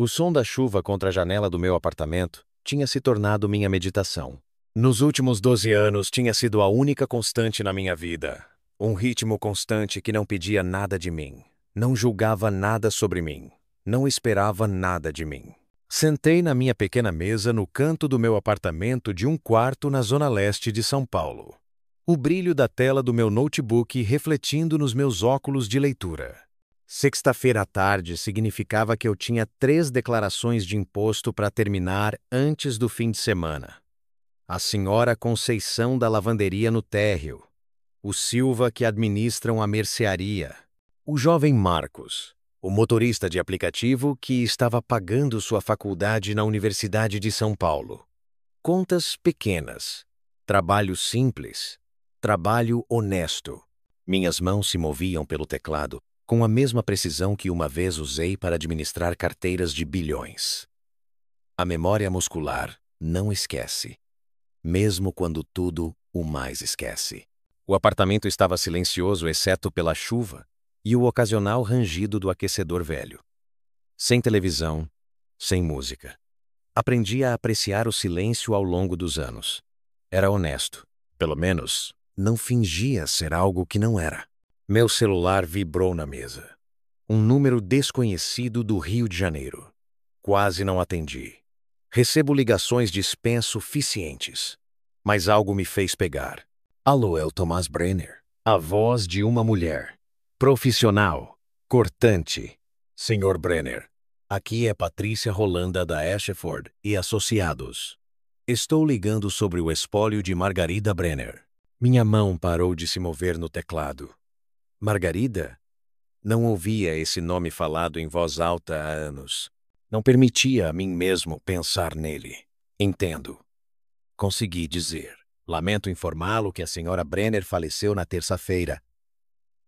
O som da chuva contra a janela do meu apartamento tinha se tornado minha meditação. Nos últimos 12 anos tinha sido a única constante na minha vida. Um ritmo constante que não pedia nada de mim, não julgava nada sobre mim, não esperava nada de mim. Sentei na minha pequena mesa no canto do meu apartamento de um quarto na zona leste de São Paulo. O brilho da tela do meu notebook refletindo nos meus óculos de leitura. Sexta-feira à tarde significava que eu tinha 3 declarações de imposto para terminar antes do fim de semana. A senhora Conceição da lavanderia no térreo, o Silva que administram a mercearia, o jovem Marcos, o motorista de aplicativo que estava pagando sua faculdade na Universidade de São Paulo. Contas pequenas, trabalho simples, trabalho honesto. Minhas mãos se moviam pelo teclado com a mesma precisão que uma vez usei para administrar carteiras de bilhões. A memória muscular não esquece, mesmo quando tudo o mais esquece. O apartamento estava silencioso exceto pela chuva e o ocasional rangido do aquecedor velho. Sem televisão, sem música. Aprendi a apreciar o silêncio ao longo dos anos. Era honesto. Pelo menos, não fingia ser algo que não era. Meu celular vibrou na mesa. Um número desconhecido do Rio de Janeiro. Quase não atendi. Recebo ligações de spam suficientes. Mas algo me fez pegar. Alô, é o Tomás Brenner. A voz de uma mulher. Profissional. Cortante. Senhor Brenner, aqui é Patrícia Rolanda da Ashford e Associados. Estou ligando sobre o espólio de Margarida Brenner. Minha mão parou de se mover no teclado. Margarida? Não ouvia esse nome falado em voz alta há anos. Não permitia a mim mesmo pensar nele. Entendo. Consegui dizer. Lamento informá-lo que a senhora Brenner faleceu na terça-feira.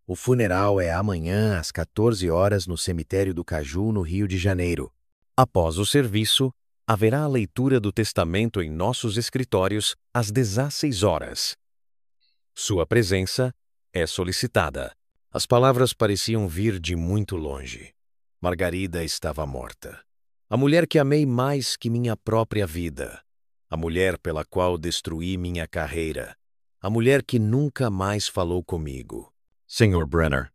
O funeral é amanhã às 14 horas no cemitério do Caju, no Rio de Janeiro. Após o serviço, haverá a leitura do testamento em nossos escritórios às 16 horas. Sua presença é solicitada. As palavras pareciam vir de muito longe. Margarida estava morta. A mulher que amei mais que minha própria vida. A mulher pela qual destruí minha carreira. A mulher que nunca mais falou comigo. Senhor Brenner,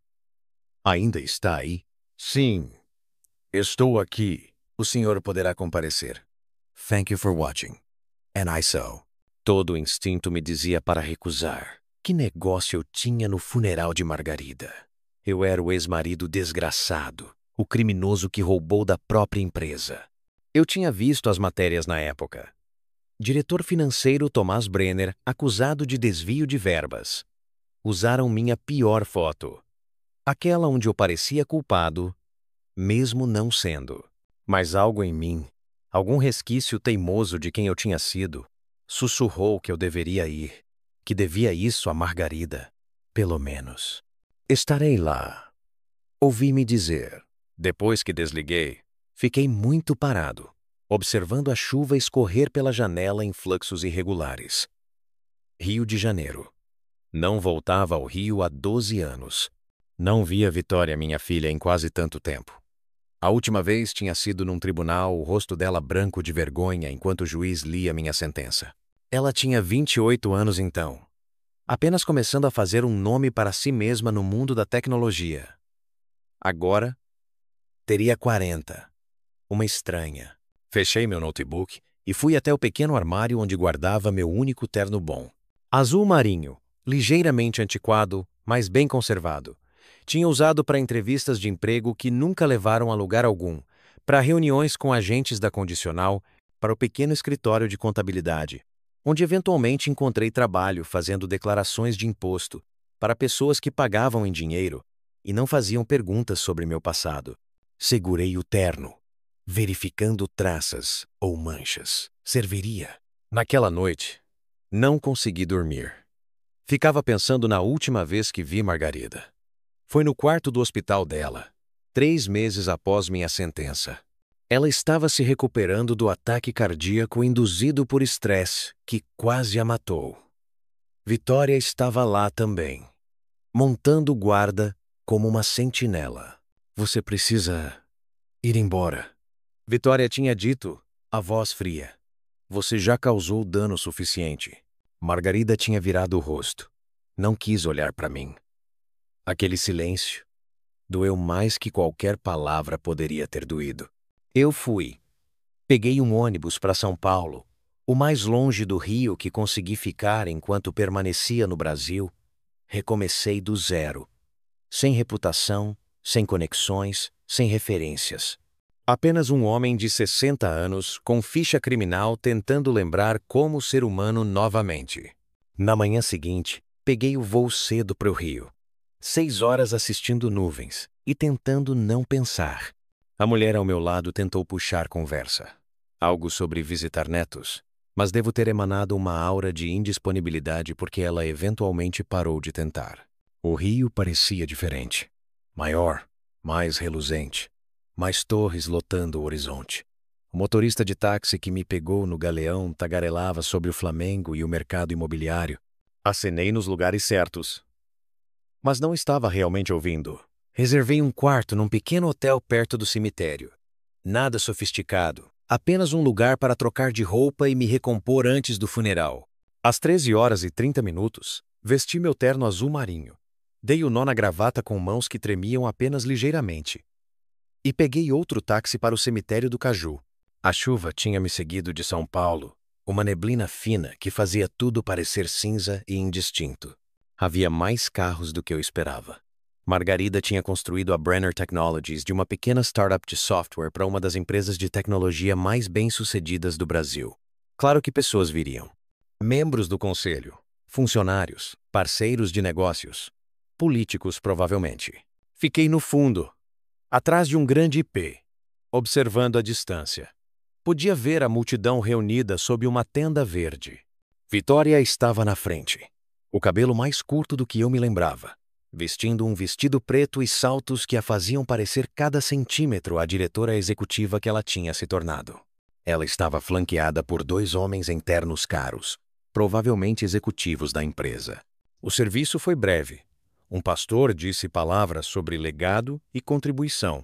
ainda está aí? Sim, estou aqui. O senhor poderá comparecer. Thank you for watching. And I saw. Todo o instinto me dizia para recusar. Que negócio eu tinha no funeral de Margarida? Eu era o ex-marido desgraçado, o criminoso que roubou da própria empresa. Eu tinha visto as matérias na época. Diretor financeiro Tomás Brenner acusado de desvio de verbas. Usaram minha pior foto. Aquela onde eu parecia culpado, mesmo não sendo. Mas algo em mim, algum resquício teimoso de quem eu tinha sido, sussurrou que eu deveria ir. Que devia isso a Margarida, pelo menos. Estarei lá. Ouvi-me dizer. Depois que desliguei, fiquei muito parado, observando a chuva escorrer pela janela em fluxos irregulares. Rio de Janeiro. Não voltava ao Rio há 12 anos. Não via Vitória, minha filha, em quase tanto tempo. A última vez tinha sido num tribunal, o rosto dela branco de vergonha enquanto o juiz lia minha sentença. Ela tinha 28 anos então, apenas começando a fazer um nome para si mesma no mundo da tecnologia. Agora, teria 40. Uma estranha. Fechei meu notebook e fui até o pequeno armário onde guardava meu único terno bom. Azul marinho, ligeiramente antiquado, mas bem conservado. Tinha usado para entrevistas de emprego que nunca levaram a lugar algum, para reuniões com agentes da Condicional, para o pequeno escritório de contabilidade, onde eventualmente encontrei trabalho fazendo declarações de imposto para pessoas que pagavam em dinheiro e não faziam perguntas sobre meu passado. Segurei o terno, verificando traças ou manchas. Serviria. Naquela noite, não consegui dormir. Ficava pensando na última vez que vi Margarida. Foi no quarto do hospital dela, 3 meses após minha sentença. Ela estava se recuperando do ataque cardíaco induzido por estresse que quase a matou. Vitória estava lá também, montando guarda como uma sentinela. Você precisa ir embora. Vitória tinha dito, a voz fria. Você já causou dano suficiente. Margarida tinha virado o rosto. Não quis olhar para mim. Aquele silêncio doeu mais que qualquer palavra poderia ter doído. Eu fui. Peguei um ônibus para São Paulo, o mais longe do Rio que consegui ficar enquanto permanecia no Brasil. Recomecei do zero. Sem reputação, sem conexões, sem referências. Apenas um homem de 60 anos com ficha criminal tentando lembrar como ser humano novamente. Na manhã seguinte, peguei o voo cedo para o Rio. 6 horas assistindo nuvens e tentando não pensar. A mulher ao meu lado tentou puxar conversa. Algo sobre visitar netos, mas devo ter emanado uma aura de indisponibilidade porque ela eventualmente parou de tentar. O Rio parecia diferente. Maior, mais reluzente. Mais torres lotando o horizonte. O motorista de táxi que me pegou no Galeão tagarelava sobre o Flamengo e o mercado imobiliário. Acenei nos lugares certos. Mas não estava realmente ouvindo. Reservei um quarto num pequeno hotel perto do cemitério. Nada sofisticado. Apenas um lugar para trocar de roupa e me recompor antes do funeral. Às 13h30, vesti meu terno azul marinho. Dei o nó na gravata com mãos que tremiam apenas ligeiramente. E peguei outro táxi para o cemitério do Caju. A chuva tinha me seguido de São Paulo, uma neblina fina que fazia tudo parecer cinza e indistinto. Havia mais carros do que eu esperava. Margarida tinha construído a Brenner Technologies de uma pequena startup de software para uma das empresas de tecnologia mais bem-sucedidas do Brasil. Claro que pessoas viriam. Membros do conselho, funcionários, parceiros de negócios, políticos provavelmente. Fiquei no fundo, atrás de um grande IP, observando a distância. Podia ver a multidão reunida sob uma tenda verde. Vitória estava na frente, o cabelo mais curto do que eu me lembrava, vestindo um vestido preto e saltos que a faziam parecer cada centímetro a diretora executiva que ela tinha se tornado. Ela estava flanqueada por 2 homens em ternos caros, provavelmente executivos da empresa. O serviço foi breve. Um pastor disse palavras sobre legado e contribuição.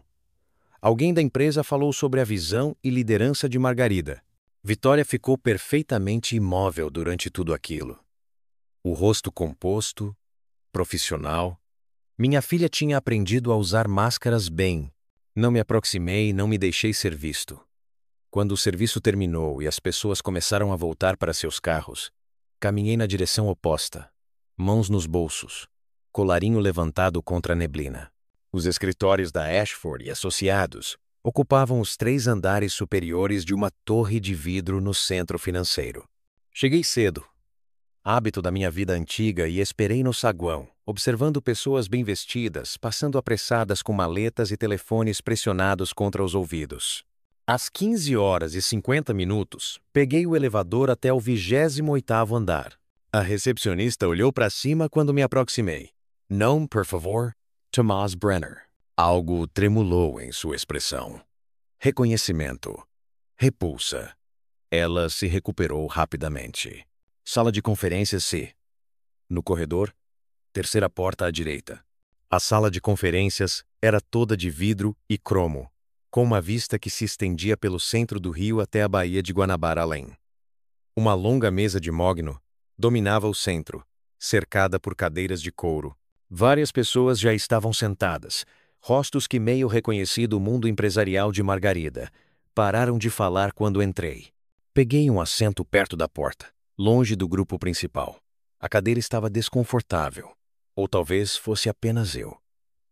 Alguém da empresa falou sobre a visão e liderança de Margarida. Vitória ficou perfeitamente imóvel durante tudo aquilo. O rosto composto, profissional. Minha filha tinha aprendido a usar máscaras bem. Não me aproximei e não me deixei ser visto. Quando o serviço terminou e as pessoas começaram a voltar para seus carros, caminhei na direção oposta, mãos nos bolsos, colarinho levantado contra a neblina. Os escritórios da Ashford e Associados ocupavam os 3 andares superiores de uma torre de vidro no centro financeiro. Cheguei cedo, hábito da minha vida antiga, e esperei no saguão, observando pessoas bem vestidas passando apressadas com maletas e telefones pressionados contra os ouvidos. Às 15h50, peguei o elevador até o 28º andar. A recepcionista olhou para cima quando me aproximei. Não, por favor, Thomas Brenner. Algo tremulou em sua expressão. Reconhecimento. Repulsa. Ela se recuperou rapidamente. Sala de conferências C. No corredor, 3ª porta à direita. A sala de conferências era toda de vidro e cromo, com uma vista que se estendia pelo centro do Rio até a Baía de Guanabara além. Uma longa mesa de mogno dominava o centro, cercada por cadeiras de couro. Várias pessoas já estavam sentadas, rostos que meio reconheci do mundo empresarial de Margarida. Pararam de falar quando entrei. Peguei um assento perto da porta, longe do grupo principal. A cadeira estava desconfortável, ou talvez fosse apenas eu.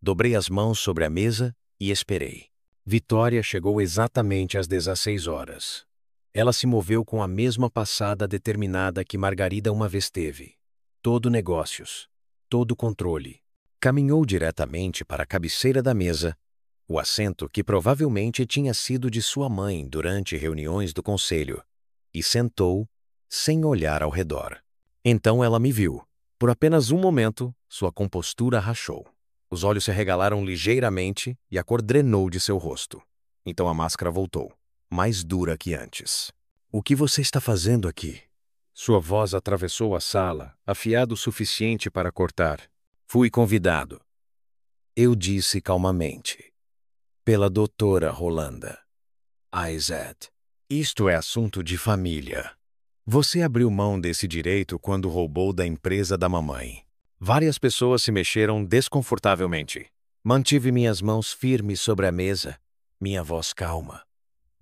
Dobrei as mãos sobre a mesa e esperei. Vitória chegou exatamente às 16h. Ela se moveu com a mesma passada determinada que Margarida uma vez teve. Todo negócios, todo controle. Caminhou diretamente para a cabeceira da mesa, o assento que provavelmente tinha sido de sua mãe durante reuniões do conselho, e sentou, sem olhar ao redor. Então ela me viu. Por apenas um momento, sua compostura rachou. Os olhos se arregalaram ligeiramente e a cor drenou de seu rosto. Então a máscara voltou, mais dura que antes. O que você está fazendo aqui? Sua voz atravessou a sala, afiada o suficiente para cortar. Fui convidado. Eu disse calmamente. Pela doutora Rolanda. Isaac. Isto é assunto de família. Você abriu mão desse direito quando roubou da empresa da mamãe. Várias pessoas se mexeram desconfortavelmente. Mantive minhas mãos firmes sobre a mesa, minha voz calma.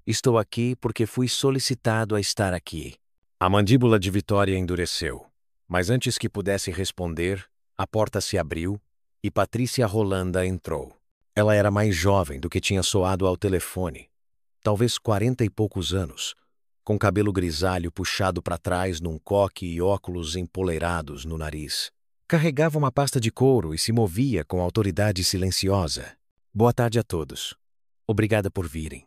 Estou aqui porque fui solicitado a estar aqui. A mandíbula de Vitória endureceu. Mas antes que pudesse responder, a porta se abriu e Patrícia Rolanda entrou. Ela era mais jovem do que tinha soado ao telefone. Talvez 40 e poucos anos, com cabelo grisalho puxado para trás num coque e óculos empoleirados no nariz. Carregava uma pasta de couro e se movia com autoridade silenciosa. Boa tarde a todos. Obrigada por virem.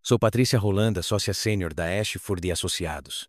Sou Patrícia Rolanda, sócia sênior da Ashford e Associados.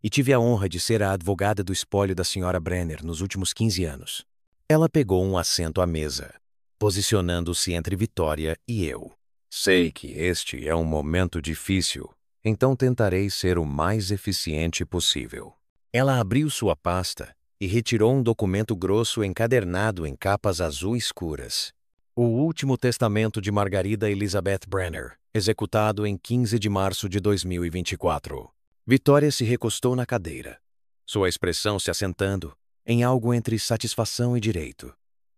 E tive a honra de ser a advogada do espólio da Sra. Brenner nos últimos 15 anos. Ela pegou um assento à mesa, posicionando-se entre Vitória e eu. Sei que este é um momento difícil, então tentarei ser o mais eficiente possível. Ela abriu sua pasta e retirou um documento grosso encadernado em capas azul escuras. O último testamento de Margarida Elizabeth Brenner, executado em 15 de março de 2024. Vitória se recostou na cadeira, sua expressão se assentando em algo entre satisfação e direito.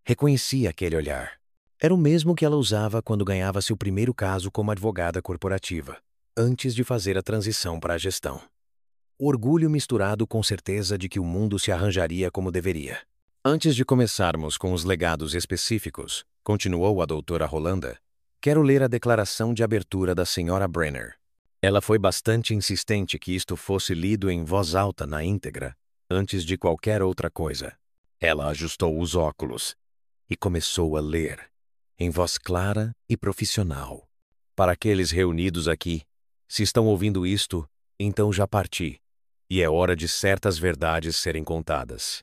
Reconheci aquele olhar. Era o mesmo que ela usava quando ganhava seu primeiro caso como advogada corporativa, antes de fazer a transição para a gestão. Orgulho misturado com certeza de que o mundo se arranjaria como deveria. Antes de começarmos com os legados específicos, continuou a doutora Rolanda, quero ler a declaração de abertura da Sra. Brenner. Ela foi bastante insistente que isto fosse lido em voz alta na íntegra, antes de qualquer outra coisa. Ela ajustou os óculos e começou a ler, em voz clara e profissional. Para aqueles reunidos aqui, se estão ouvindo isto, então já parti, e é hora de certas verdades serem contadas.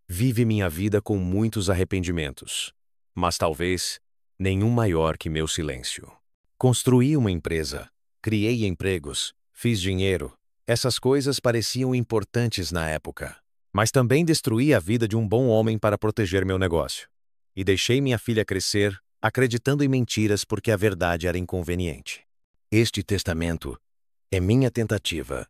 Vive minha vida com muitos arrependimentos, mas talvez nenhum maior que meu silêncio. Construí uma empresa, criei empregos, fiz dinheiro. Essas coisas pareciam importantes na época. Mas também destruí a vida de um bom homem para proteger meu negócio. E deixei minha filha crescer, acreditando em mentiras porque a verdade era inconveniente. Este testamento é minha tentativa,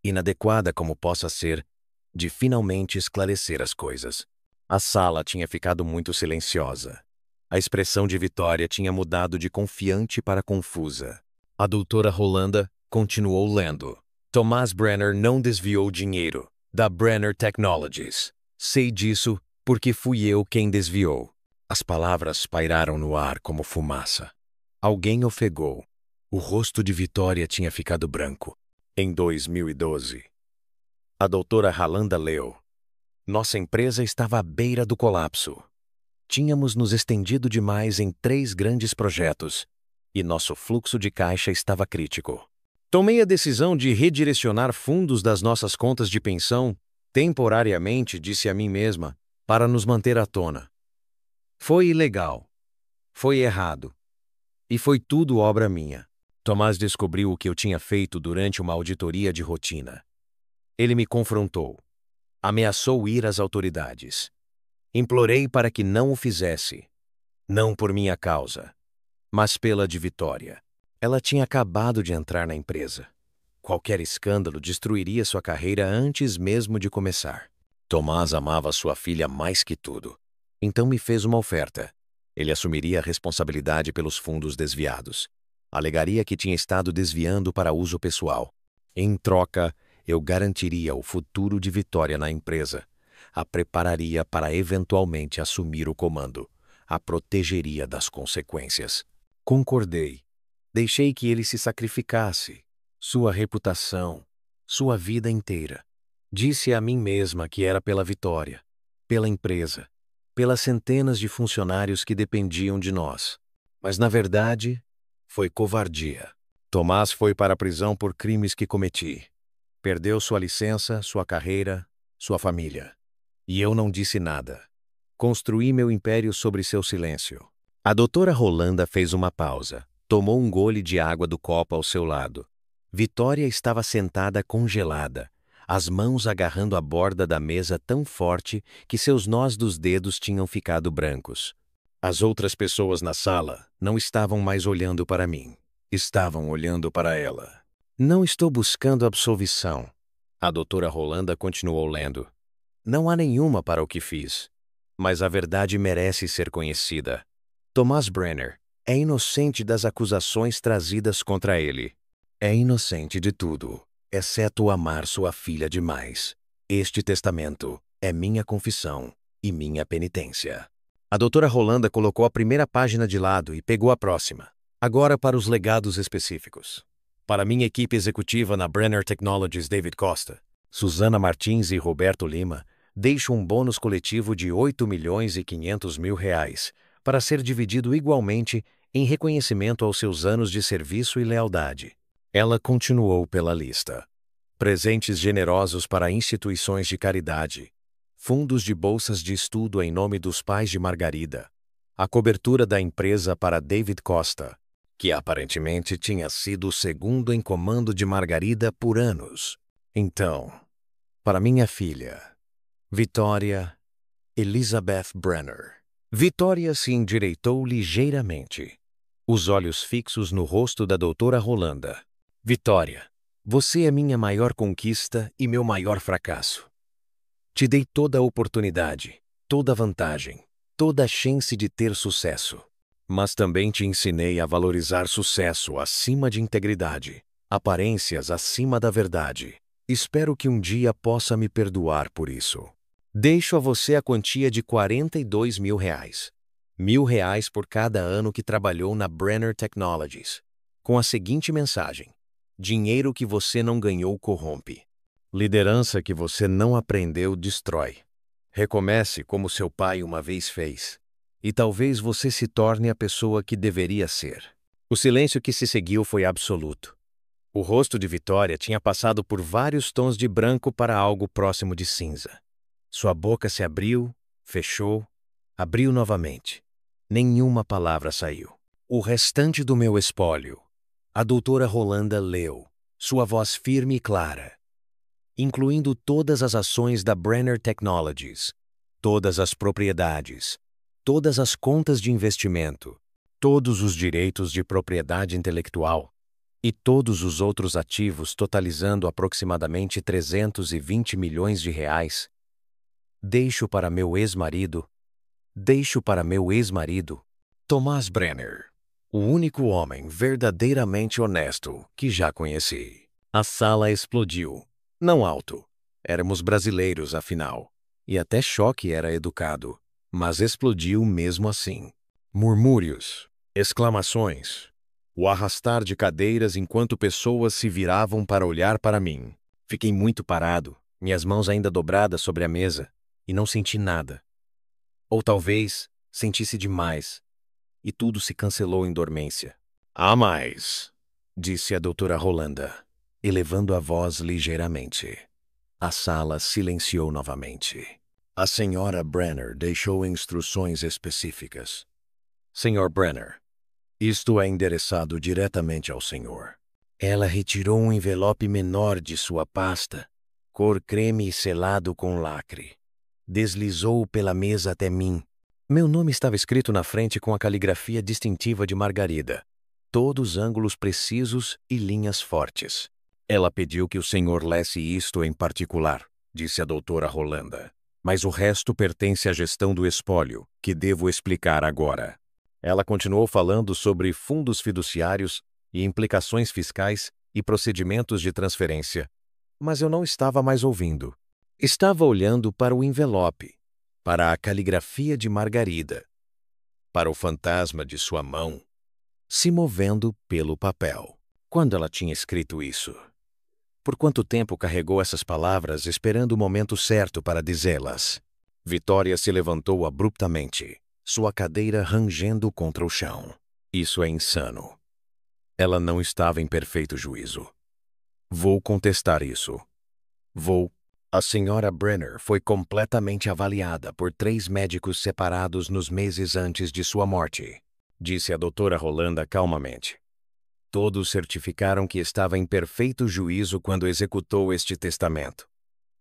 inadequada como possa ser, de finalmente esclarecer as coisas. A sala tinha ficado muito silenciosa. A expressão de Vitória tinha mudado de confiante para confusa. A doutora Rolanda continuou lendo. Thomas Brenner não desviou dinheiro da Brenner Technologies. Sei disso porque fui eu quem desviou. As palavras pairaram no ar como fumaça. Alguém ofegou. O rosto de Vitória tinha ficado branco. Em 2012. A doutora Rolanda leu. Nossa empresa estava à beira do colapso. Tínhamos nos estendido demais em 3 grandes projetos e nosso fluxo de caixa estava crítico. Tomei a decisão de redirecionar fundos das nossas contas de pensão, temporariamente, disse a mim mesma, para nos manter à tona. Foi ilegal. Foi errado. E foi tudo obra minha. Tomás descobriu o que eu tinha feito durante uma auditoria de rotina. Ele me confrontou. Ameaçou ir às autoridades. Implorei para que não o fizesse. Não por minha causa, mas pela de Vitória. Ela tinha acabado de entrar na empresa. Qualquer escândalo destruiria sua carreira antes mesmo de começar. Tomás amava sua filha mais que tudo. Então me fez uma oferta. Ele assumiria a responsabilidade pelos fundos desviados. Alegaria que tinha estado desviando para uso pessoal. Em troca, eu garantiria o futuro de Vitória na empresa. A prepararia para eventualmente assumir o comando. A protegeria das consequências. Concordei. Deixei que ele se sacrificasse. Sua reputação, sua vida inteira. Disse a mim mesma que era pela Vitória, pela empresa, pelas centenas de funcionários que dependiam de nós. Mas, na verdade, foi covardia. Tomás foi para a prisão por crimes que cometi. Perdeu sua licença, sua carreira, sua família. E eu não disse nada. Construí meu império sobre seu silêncio. A doutora Rolanda fez uma pausa. Tomou um gole de água do copo ao seu lado. Vitória estava sentada congelada, as mãos agarrando a borda da mesa tão forte que seus nós dos dedos tinham ficado brancos. As outras pessoas na sala não estavam mais olhando para mim. estavam olhando para ela. Não estou buscando absolvição. A doutora Rolanda continuou lendo. Não há nenhuma para o que fiz. Mas a verdade merece ser conhecida. Thomas Brenner é inocente das acusações trazidas contra ele. É inocente de tudo, exceto amar sua filha demais. Este testamento é minha confissão e minha penitência. A doutora Rolanda colocou a primeira página de lado e pegou a próxima. Agora para os legados específicos. Para minha equipe executiva na Brenner Technologies David Costa, Susana Martins e Roberto Lima, deixo um bônus coletivo de R$ 8.500.000 para ser dividido igualmente em reconhecimento aos seus anos de serviço e lealdade. Ela continuou pela lista. Presentes generosos para instituições de caridade, fundos de bolsas de estudo em nome dos pais de Margarida, a cobertura da empresa para David Costa, que aparentemente tinha sido o segundo em comando de Margarida por anos. Então, para minha filha, Vitória Elizabeth Brenner. Vitória se endireitou ligeiramente, os olhos fixos no rosto da doutora Rolanda. Vitória, você é minha maior conquista e meu maior fracasso. Te dei toda a oportunidade, toda a vantagem, toda a chance de ter sucesso. Mas também te ensinei a valorizar sucesso acima de integridade, aparências acima da verdade. Espero que um dia possa me perdoar por isso. Deixo a você a quantia de R$ 42.000. R$ 1.000 por cada ano que trabalhou na Brenner Technologies. Com a seguinte mensagem: dinheiro que você não ganhou corrompe. Liderança que você não aprendeu destrói. Recomece como seu pai uma vez fez. E talvez você se torne a pessoa que deveria ser. O silêncio que se seguiu foi absoluto. O rosto de Vitória tinha passado por vários tons de branco para algo próximo de cinza. Sua boca se abriu, fechou, abriu novamente. Nenhuma palavra saiu. O restante do meu espólio. A doutora Rolanda leu, sua voz firme e clara, incluindo todas as ações da Brenner Technologies, todas as propriedades, todas as contas de investimento, todos os direitos de propriedade intelectual e todos os outros ativos totalizando aproximadamente R$ 320 milhões. Deixo para meu ex-marido, Thomas Brenner, o único homem verdadeiramente honesto que já conheci. A sala explodiu. Não alto. Éramos brasileiros, afinal. E até choque era educado. Mas explodiu mesmo assim. Murmúrios, exclamações, o arrastar de cadeiras enquanto pessoas se viravam para olhar para mim. Fiquei muito parado, minhas mãos ainda dobradas sobre a mesa, e não senti nada. Ou talvez sentisse demais, e tudo se cancelou em dormência. Há mais, disse a doutora Rolanda, elevando a voz ligeiramente. A sala silenciou novamente. A senhora Brenner deixou instruções específicas. Senhor Brenner, isto é endereçado diretamente ao senhor. Ela retirou um envelope menor de sua pasta, cor creme e selado com lacre. Deslizou-o pela mesa até mim. Meu nome estava escrito na frente com a caligrafia distintiva de Margarida. Todos ângulos precisos e linhas fortes. Ela pediu que o senhor lesse isto em particular, disse a doutora Rolanda. Mas o resto pertence à gestão do espólio, que devo explicar agora. Ela continuou falando sobre fundos fiduciários e implicações fiscais e procedimentos de transferência. Mas eu não estava mais ouvindo. Estava olhando para o envelope, para a caligrafia de Margarida, para o fantasma de sua mão, se movendo pelo papel. Quando ela tinha escrito isso? Por quanto tempo carregou essas palavras esperando o momento certo para dizê-las? Vitória se levantou abruptamente, sua cadeira rangendo contra o chão. Isso é insano. Ela não estava em perfeito juízo. Vou contestar isso. A senhora Brenner foi completamente avaliada por 3 médicos separados nos meses antes de sua morte, disse a doutora Rolanda calmamente. Todos certificaram que estava em perfeito juízo quando executou este testamento.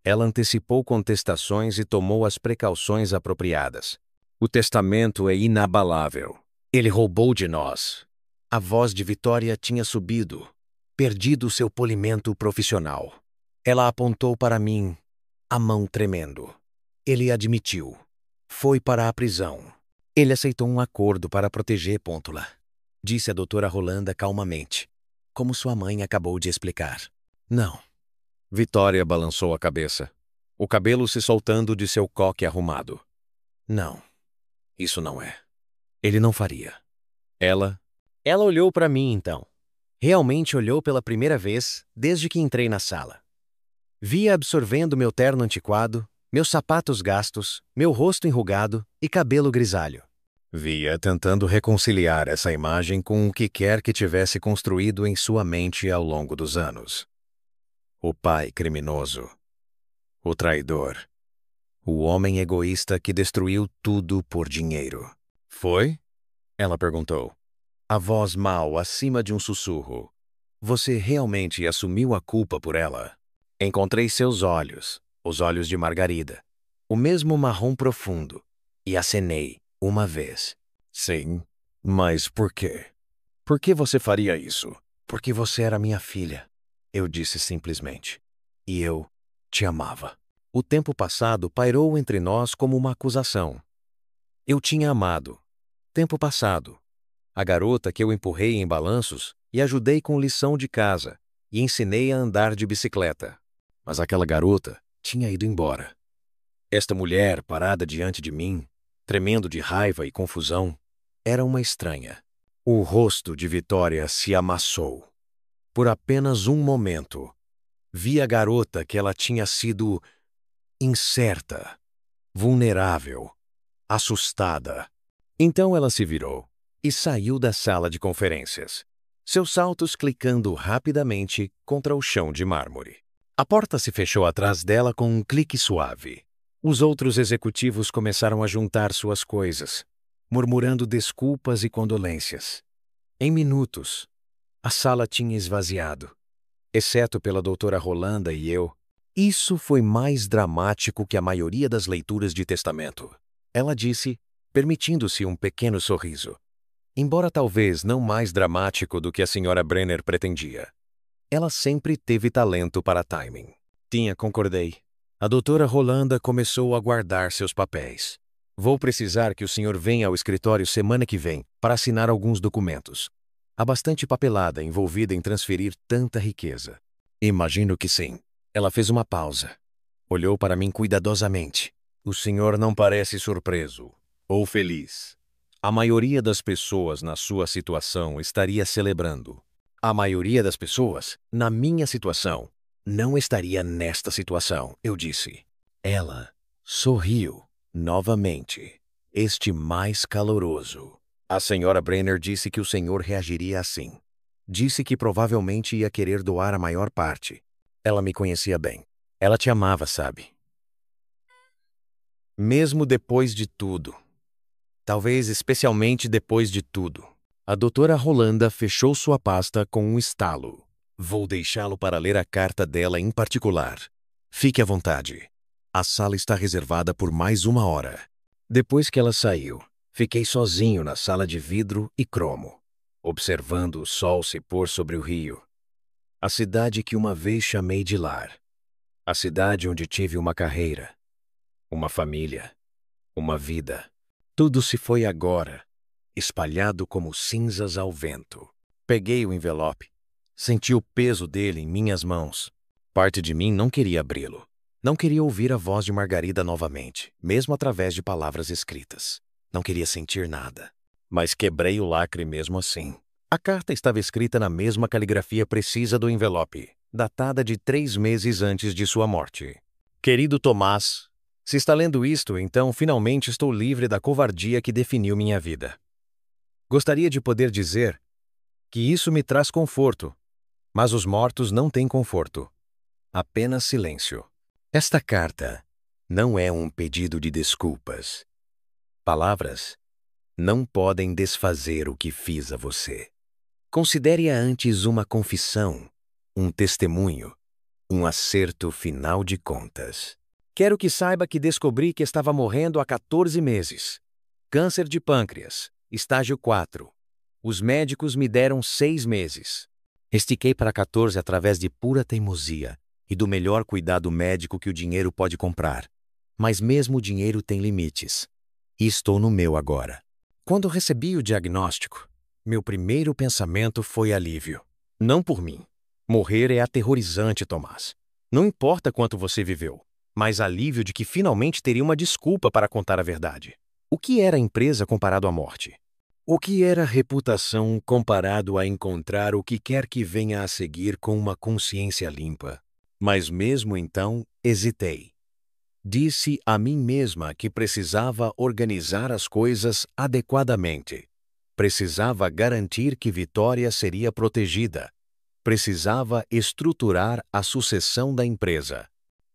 Ela antecipou contestações e tomou as precauções apropriadas. O testamento é inabalável. Ele roubou de nós. A voz de Vitória tinha subido, perdido seu polimento profissional. Ela apontou para mim, a mão tremendo. Ele admitiu. Foi para a prisão. Ele aceitou um acordo para proteger Pôntula, disse a doutora Rolanda calmamente, como sua mãe acabou de explicar. Não. Vitória balançou a cabeça, o cabelo se soltando de seu coque arrumado. Não. Isso não é. Ele não faria. Ela olhou para mim então. Realmente olhou pela primeira vez desde que entrei na sala. Via absorvendo meu terno antiquado, meus sapatos gastos, meu rosto enrugado e cabelo grisalho. Via tentando reconciliar essa imagem com o que quer que tivesse construído em sua mente ao longo dos anos. O pai criminoso. O traidor. O homem egoísta que destruiu tudo por dinheiro. Foi? Ela perguntou. A voz mal acima de um sussurro. Você realmente assumiu a culpa por ela? Encontrei seus olhos, os olhos de Margarida, o mesmo marrom profundo, e acenei uma vez. Sim, mas por quê? Por que você faria isso? Porque você era minha filha, eu disse simplesmente. E eu te amava. O tempo passado pairou entre nós como uma acusação. Eu tinha amado. Tempo passado. A garota que eu empurrei em balanços e ajudei com lição de casa e ensinei a andar de bicicleta. Mas aquela garota tinha ido embora. Esta mulher parada diante de mim, tremendo de raiva e confusão, era uma estranha. O rosto de Vitória se amassou. Por apenas um momento, vi a garota que ela tinha sido incerta, vulnerável, assustada. Então ela se virou e saiu da sala de conferências, seus saltos clicando rapidamente contra o chão de mármore. A porta se fechou atrás dela com um clique suave. Os outros executivos começaram a juntar suas coisas, murmurando desculpas e condolências. Em minutos, a sala tinha esvaziado, exceto pela doutora Rolanda e eu. Isso foi mais dramático que a maioria das leituras de testamento, ela disse, permitindo-se um pequeno sorriso. Embora talvez não mais dramático do que a senhora Brenner pretendia. Ela sempre teve talento para timing. Concordei. A doutora Rolanda começou a guardar seus papéis. Vou precisar que o senhor venha ao escritório semana que vem para assinar alguns documentos. Há bastante papelada envolvida em transferir tanta riqueza. Imagino que sim. Ela fez uma pausa. Olhou para mim cuidadosamente. O senhor não parece surpreso ou feliz. A maioria das pessoas na sua situação estaria celebrando. A maioria das pessoas, na minha situação, não estaria nesta situação, eu disse. Ela sorriu novamente, este mais caloroso. A senhora Brenner disse que o senhor reagiria assim. Disse que provavelmente ia querer doar a maior parte. Ela me conhecia bem. Ela te amava, sabe? Mesmo depois de tudo. Talvez especialmente depois de tudo. A doutora Rolanda fechou sua pasta com um estalo. Vou deixá-lo para ler a carta dela em particular. Fique à vontade. A sala está reservada por mais 1 hora. Depois que ela saiu, fiquei sozinho na sala de vidro e cromo, observando o sol se pôr sobre o rio. A cidade que uma vez chamei de lar. A cidade onde tive uma carreira, uma família, uma vida. Tudo se foi agora, espalhado como cinzas ao vento. Peguei o envelope. Senti o peso dele em minhas mãos. Parte de mim não queria abri-lo. Não queria ouvir a voz de Margarida novamente, mesmo através de palavras escritas. Não queria sentir nada. Mas quebrei o lacre mesmo assim. A carta estava escrita na mesma caligrafia precisa do envelope, datada de 3 meses antes de sua morte. Querido Tomás, se está lendo isto, então finalmente estou livre da covardia que definiu minha vida. Gostaria de poder dizer que isso me traz conforto, mas os mortos não têm conforto. Apenas silêncio. Esta carta não é um pedido de desculpas. Palavras não podem desfazer o que fiz a você. Considere-a antes uma confissão, um testemunho, um acerto final de contas. Quero que saiba que descobri que estava morrendo há 14 meses. Câncer de pâncreas, estágio 4. Os médicos me deram 6 meses. Estiquei para 14 através de pura teimosia e do melhor cuidado médico que o dinheiro pode comprar. Mas mesmo o dinheiro tem limites. E estou no meu agora. Quando recebi o diagnóstico, meu primeiro pensamento foi alívio. Não por mim. Morrer é aterrorizante, Tomás. Não importa quanto você viveu, mas alívio de que finalmente teria uma desculpa para contar a verdade. O que era a empresa comparado à morte? O que era a reputação comparado a encontrar o que quer que venha a seguir com uma consciência limpa? Mas mesmo então, hesitei. Disse a mim mesma que precisava organizar as coisas adequadamente. Precisava garantir que Vitória seria protegida. Precisava estruturar a sucessão da empresa.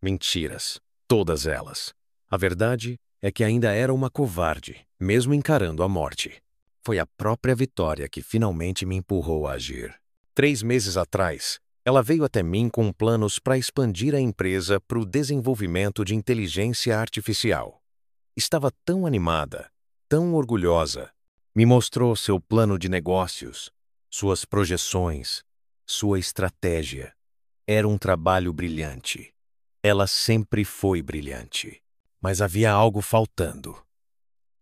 Mentiras, todas elas. A verdade é que ainda era uma covarde, mesmo encarando a morte. Foi a própria Vitória que finalmente me empurrou a agir. 3 meses atrás, ela veio até mim com planos para expandir a empresa para o desenvolvimento de inteligência artificial. Estava tão animada, tão orgulhosa. Me mostrou seu plano de negócios, suas projeções, sua estratégia. Era um trabalho brilhante. Ela sempre foi brilhante. Mas havia algo faltando.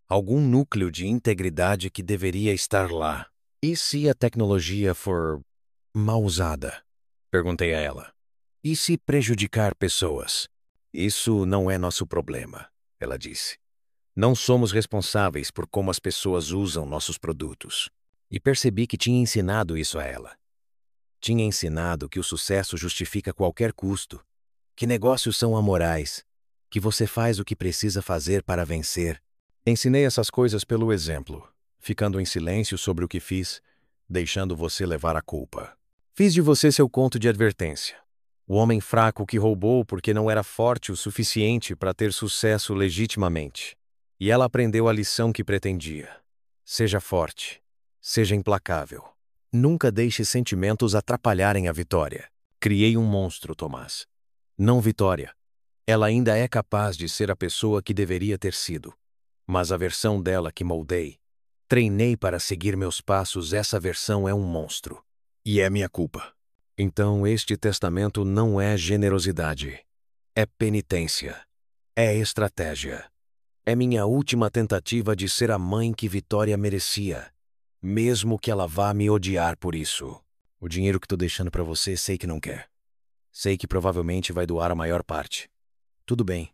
Algum núcleo de integridade que deveria estar lá. E se a tecnologia for mal usada? Perguntei a ela. E se prejudicar pessoas? Isso não é nosso problema, ela disse. Não somos responsáveis por como as pessoas usam nossos produtos. E percebi que tinha ensinado isso a ela. Tinha ensinado que o sucesso justifica qualquer custo, que negócios são amorais, que você faz o que precisa fazer para vencer. Ensinei essas coisas pelo exemplo, ficando em silêncio sobre o que fiz, deixando você levar a culpa. Fiz de você seu conto de advertência. O homem fraco que roubou porque não era forte o suficiente para ter sucesso legitimamente. E ela aprendeu a lição que pretendia. Seja forte. Seja implacável. Nunca deixe sentimentos atrapalharem a Vitória. Criei um monstro, Tomás. Não Vitória. Ela ainda é capaz de ser a pessoa que deveria ter sido. Mas a versão dela que moldei, treinei para seguir meus passos, essa versão é um monstro. E é minha culpa. Então este testamento não é generosidade. É penitência. É estratégia. É minha última tentativa de ser a mãe que Vitória merecia. Mesmo que ela vá me odiar por isso. O dinheiro que tô deixando para você sei que não quer. Sei que provavelmente vai doar a maior parte. Tudo bem.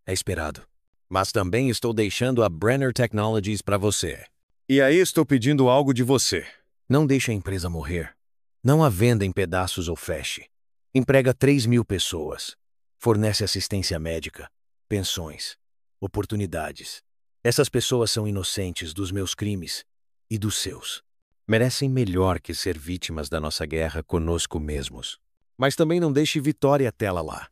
É esperado. Mas também estou deixando a Brenner Technologies para você. E aí estou pedindo algo de você. Não deixe a empresa morrer. Não a venda em pedaços ou feche. Emprega 3.000 pessoas. Fornece assistência médica, pensões, oportunidades. Essas pessoas são inocentes dos meus crimes e dos seus. Merecem melhor que ser vítimas da nossa guerra conosco mesmos. Mas também não deixe Vitória tê-la lá.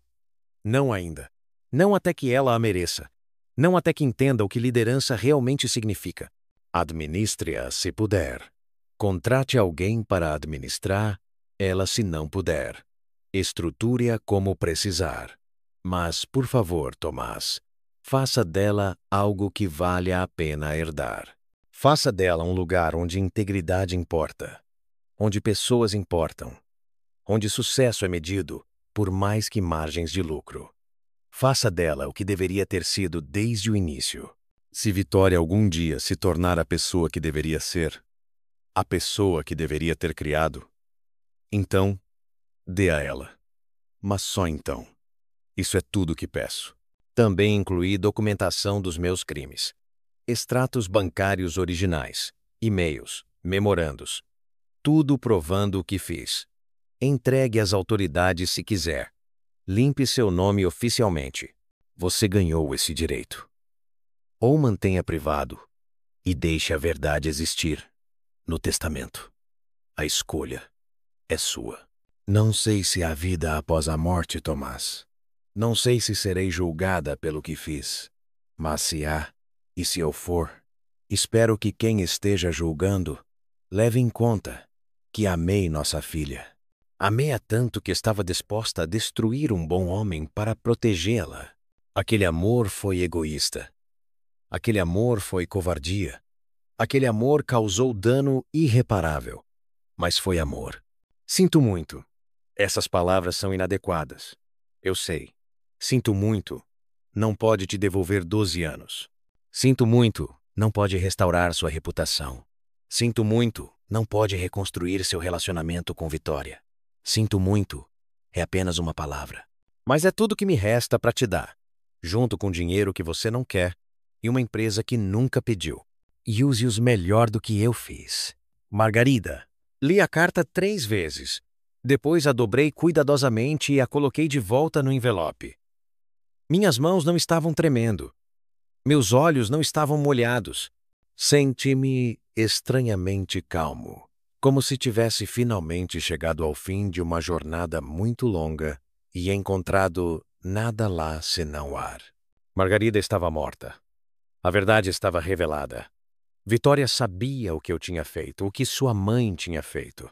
Não ainda. Não até que ela a mereça. Não até que entenda o que liderança realmente significa. Administre-a se puder. Contrate alguém para administrar ela se não puder. Estruture-a como precisar. Mas, por favor, Tomás, faça dela algo que valha a pena herdar. Faça dela um lugar onde integridade importa, onde pessoas importam, onde sucesso é medido por mais que margens de lucro. Faça dela o que deveria ter sido desde o início. Se Vitória algum dia se tornar a pessoa que deveria ser, a pessoa que deveria ter criado, então, dê a ela. Mas só então. Isso é tudo que peço. Também incluí documentação dos meus crimes. Extratos bancários originais, e-mails, memorandos. Tudo provando o que fiz. Entregue às autoridades se quiser. Limpe seu nome oficialmente. Você ganhou esse direito. Ou mantenha privado e deixe a verdade existir no testamento. A escolha é sua. Não sei se há vida após a morte, Tomás. Não sei se serei julgada pelo que fiz. Mas se há, e se eu for, espero que quem esteja julgando leve em conta que amei nossa filha. Amei-a tanto que estava disposta a destruir um bom homem para protegê-la. Aquele amor foi egoísta. Aquele amor foi covardia. Aquele amor causou dano irreparável. Mas foi amor. Sinto muito. Essas palavras são inadequadas. Eu sei. Sinto muito. Não pode te devolver 12 anos. Sinto muito. Não pode restaurar sua reputação. Sinto muito. Não pode reconstruir seu relacionamento com Vitória. Sinto muito. É apenas uma palavra. Mas é tudo que me resta para te dar, junto com dinheiro que você não quer e uma empresa que nunca pediu. E use-os melhor do que eu fiz. Margarida. Li a carta 3 vezes. Depois a dobrei cuidadosamente e a coloquei de volta no envelope. Minhas mãos não estavam tremendo. Meus olhos não estavam molhados. Senti-me estranhamente calmo, como se tivesse finalmente chegado ao fim de uma jornada muito longa e encontrado nada lá senão ar. Margarida estava morta. A verdade estava revelada. Vitória sabia o que eu tinha feito, o que sua mãe tinha feito.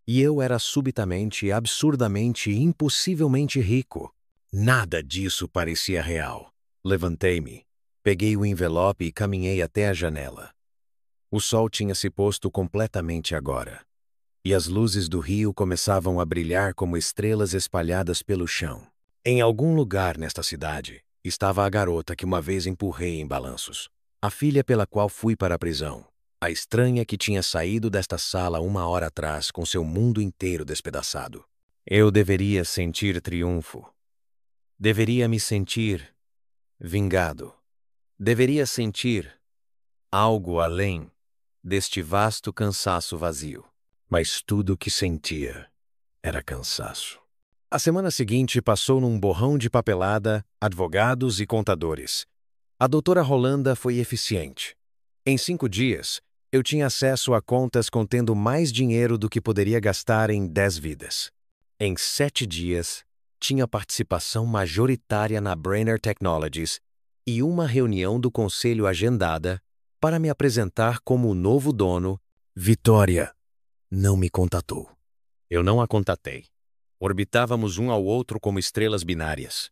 E eu era subitamente, absurdamente, impossivelmente rico. Nada disso parecia real. Levantei-me, peguei o envelope e caminhei até a janela. O sol tinha se posto completamente agora, e as luzes do rio começavam a brilhar como estrelas espalhadas pelo chão. Em algum lugar nesta cidade estava a garota que uma vez empurrei em balanços, a filha pela qual fui para a prisão, a estranha que tinha saído desta sala 1 hora atrás com seu mundo inteiro despedaçado. Eu deveria sentir triunfo. Deveria me sentir vingado. Deveria sentir algo além deste vasto cansaço vazio. Mas tudo o que sentia era cansaço. A semana seguinte passou num borrão de papelada, advogados e contadores. A doutora Rolanda foi eficiente. Em 5 dias, eu tinha acesso a contas contendo mais dinheiro do que poderia gastar em 10 vidas. Em 7 dias, tinha participação majoritária na Brainerd Technologies e uma reunião do conselho agendada para me apresentar como o novo dono. Vitória não me contatou. Eu não a contatei. Orbitávamos um ao outro como estrelas binárias.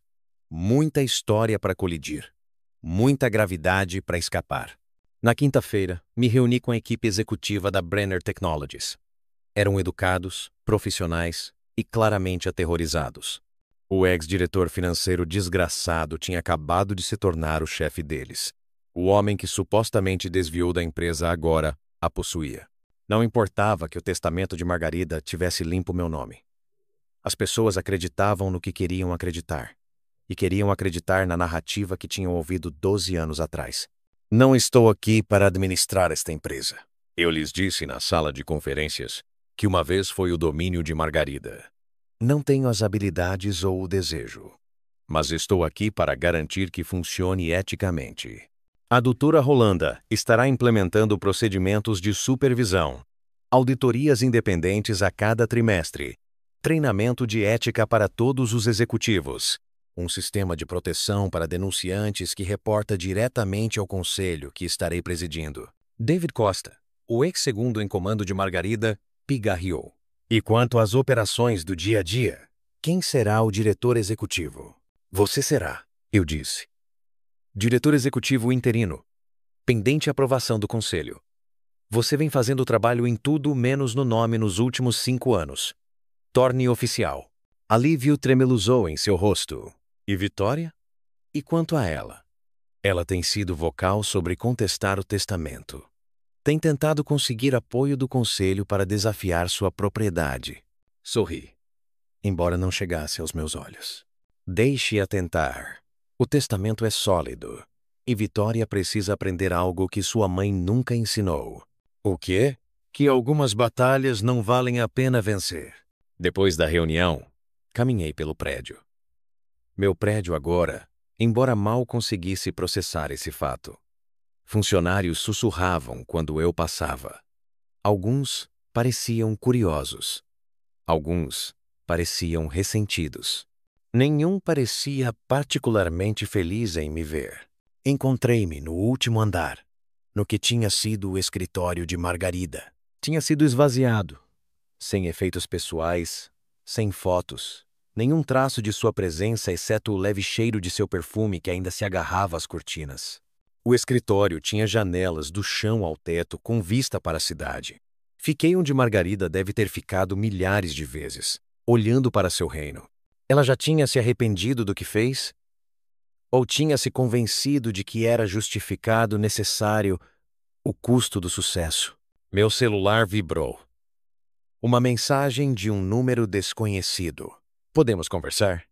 Muita história para colidir. Muita gravidade para escapar. Na quinta-feira, me reuni com a equipe executiva da Brainerd Technologies. Eram educados, profissionais e claramente aterrorizados. O ex-diretor financeiro desgraçado tinha acabado de se tornar o chefe deles. O homem que supostamente desviou da empresa agora a possuía. Não importava que o testamento de Margarida tivesse limpo meu nome. As pessoas acreditavam no que queriam acreditar. E queriam acreditar na narrativa que tinham ouvido 12 anos atrás. Não estou aqui para administrar esta empresa. Eu lhes disse na sala de conferências que uma vez foi o domínio de Margarida. Não tenho as habilidades ou o desejo. Mas estou aqui para garantir que funcione eticamente. A doutora Rolanda estará implementando procedimentos de supervisão, auditorias independentes a cada trimestre, treinamento de ética para todos os executivos, um sistema de proteção para denunciantes que reporta diretamente ao conselho que estarei presidindo. David Costa, o ex-segundo em comando de Margarida, pigarreou. E quanto às operações do dia a dia, quem será o diretor executivo? Você será, eu disse. Diretor executivo interino, pendente aprovação do conselho. Você vem fazendo trabalho em tudo menos no nome nos últimos 5 anos. Torne oficial. Alívio tremeluzou em seu rosto. E Vitória? E quanto a ela? Ela tem sido vocal sobre contestar o testamento. Tem tentado conseguir apoio do conselho para desafiar sua propriedade. Sorri, embora não chegasse aos meus olhos. Deixe-a tentar. O testamento é sólido, e Vitória precisa aprender algo que sua mãe nunca ensinou. O quê? Que algumas batalhas não valem a pena vencer. Depois da reunião, caminhei pelo prédio. Meu prédio agora, embora mal conseguisse processar esse fato. Funcionários sussurravam quando eu passava. Alguns pareciam curiosos. Alguns pareciam ressentidos. Nenhum parecia particularmente feliz em me ver. Encontrei-me no último andar, no que tinha sido o escritório de Margarida. Tinha sido esvaziado, sem efeitos pessoais, sem fotos, nenhum traço de sua presença exceto o leve cheiro de seu perfume que ainda se agarrava às cortinas. O escritório tinha janelas do chão ao teto com vista para a cidade. Fiquei onde Margarida deve ter ficado milhares de vezes, olhando para seu reino. Ela já tinha se arrependido do que fez? Ou tinha se convencido de que era justificado, necessário, o custo do sucesso? Meu celular vibrou. Uma mensagem de um número desconhecido. Podemos conversar?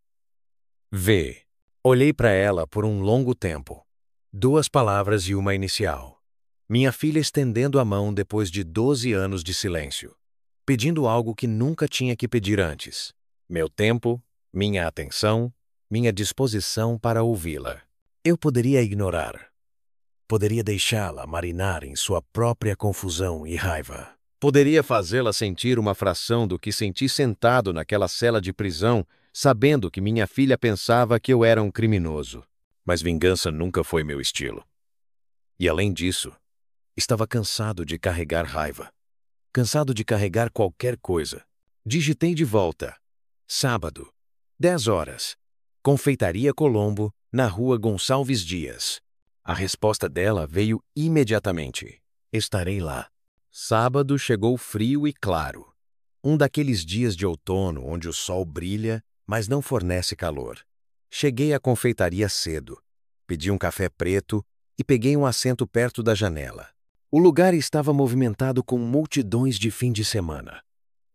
V. Olhei para ela por um longo tempo. 2 palavras e uma inicial. Minha filha estendendo a mão depois de 12 anos de silêncio. Pedindo algo que nunca tinha que pedir antes. Meu tempo, minha atenção, minha disposição para ouvi-la. Eu poderia ignorar. Poderia deixá-la marinar em sua própria confusão e raiva. Poderia fazê-la sentir uma fração do que senti sentado naquela cela de prisão, sabendo que minha filha pensava que eu era um criminoso. Mas vingança nunca foi meu estilo. E além disso, estava cansado de carregar raiva. Cansado de carregar qualquer coisa. Digitei de volta. Sábado, 10 horas. Confeitaria Colombo, na rua Gonçalves Dias. A resposta dela veio imediatamente. Estarei lá. Sábado chegou frio e claro. Um daqueles dias de outono onde o sol brilha, mas não fornece calor. Cheguei à confeitaria cedo. Pedi um café preto e peguei um assento perto da janela. O lugar estava movimentado com multidões de fim de semana.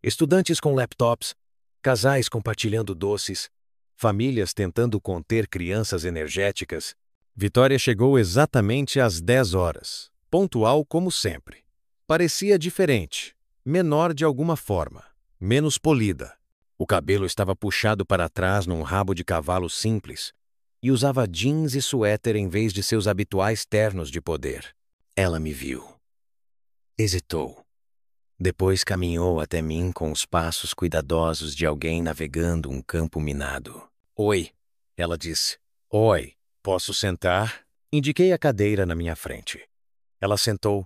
Estudantes com laptops, casais compartilhando doces, famílias tentando conter crianças energéticas. Vitória chegou exatamente às 10 horas, pontual como sempre. Parecia diferente, menor de alguma forma, menos polida. O cabelo estava puxado para trás num rabo de cavalo simples e usava jeans e suéter em vez de seus habituais ternos de poder. Ela me viu. Hesitou. Depois caminhou até mim com os passos cuidadosos de alguém navegando um campo minado. Oi, ela disse. Oi, posso sentar? Indiquei a cadeira na minha frente. Ela sentou,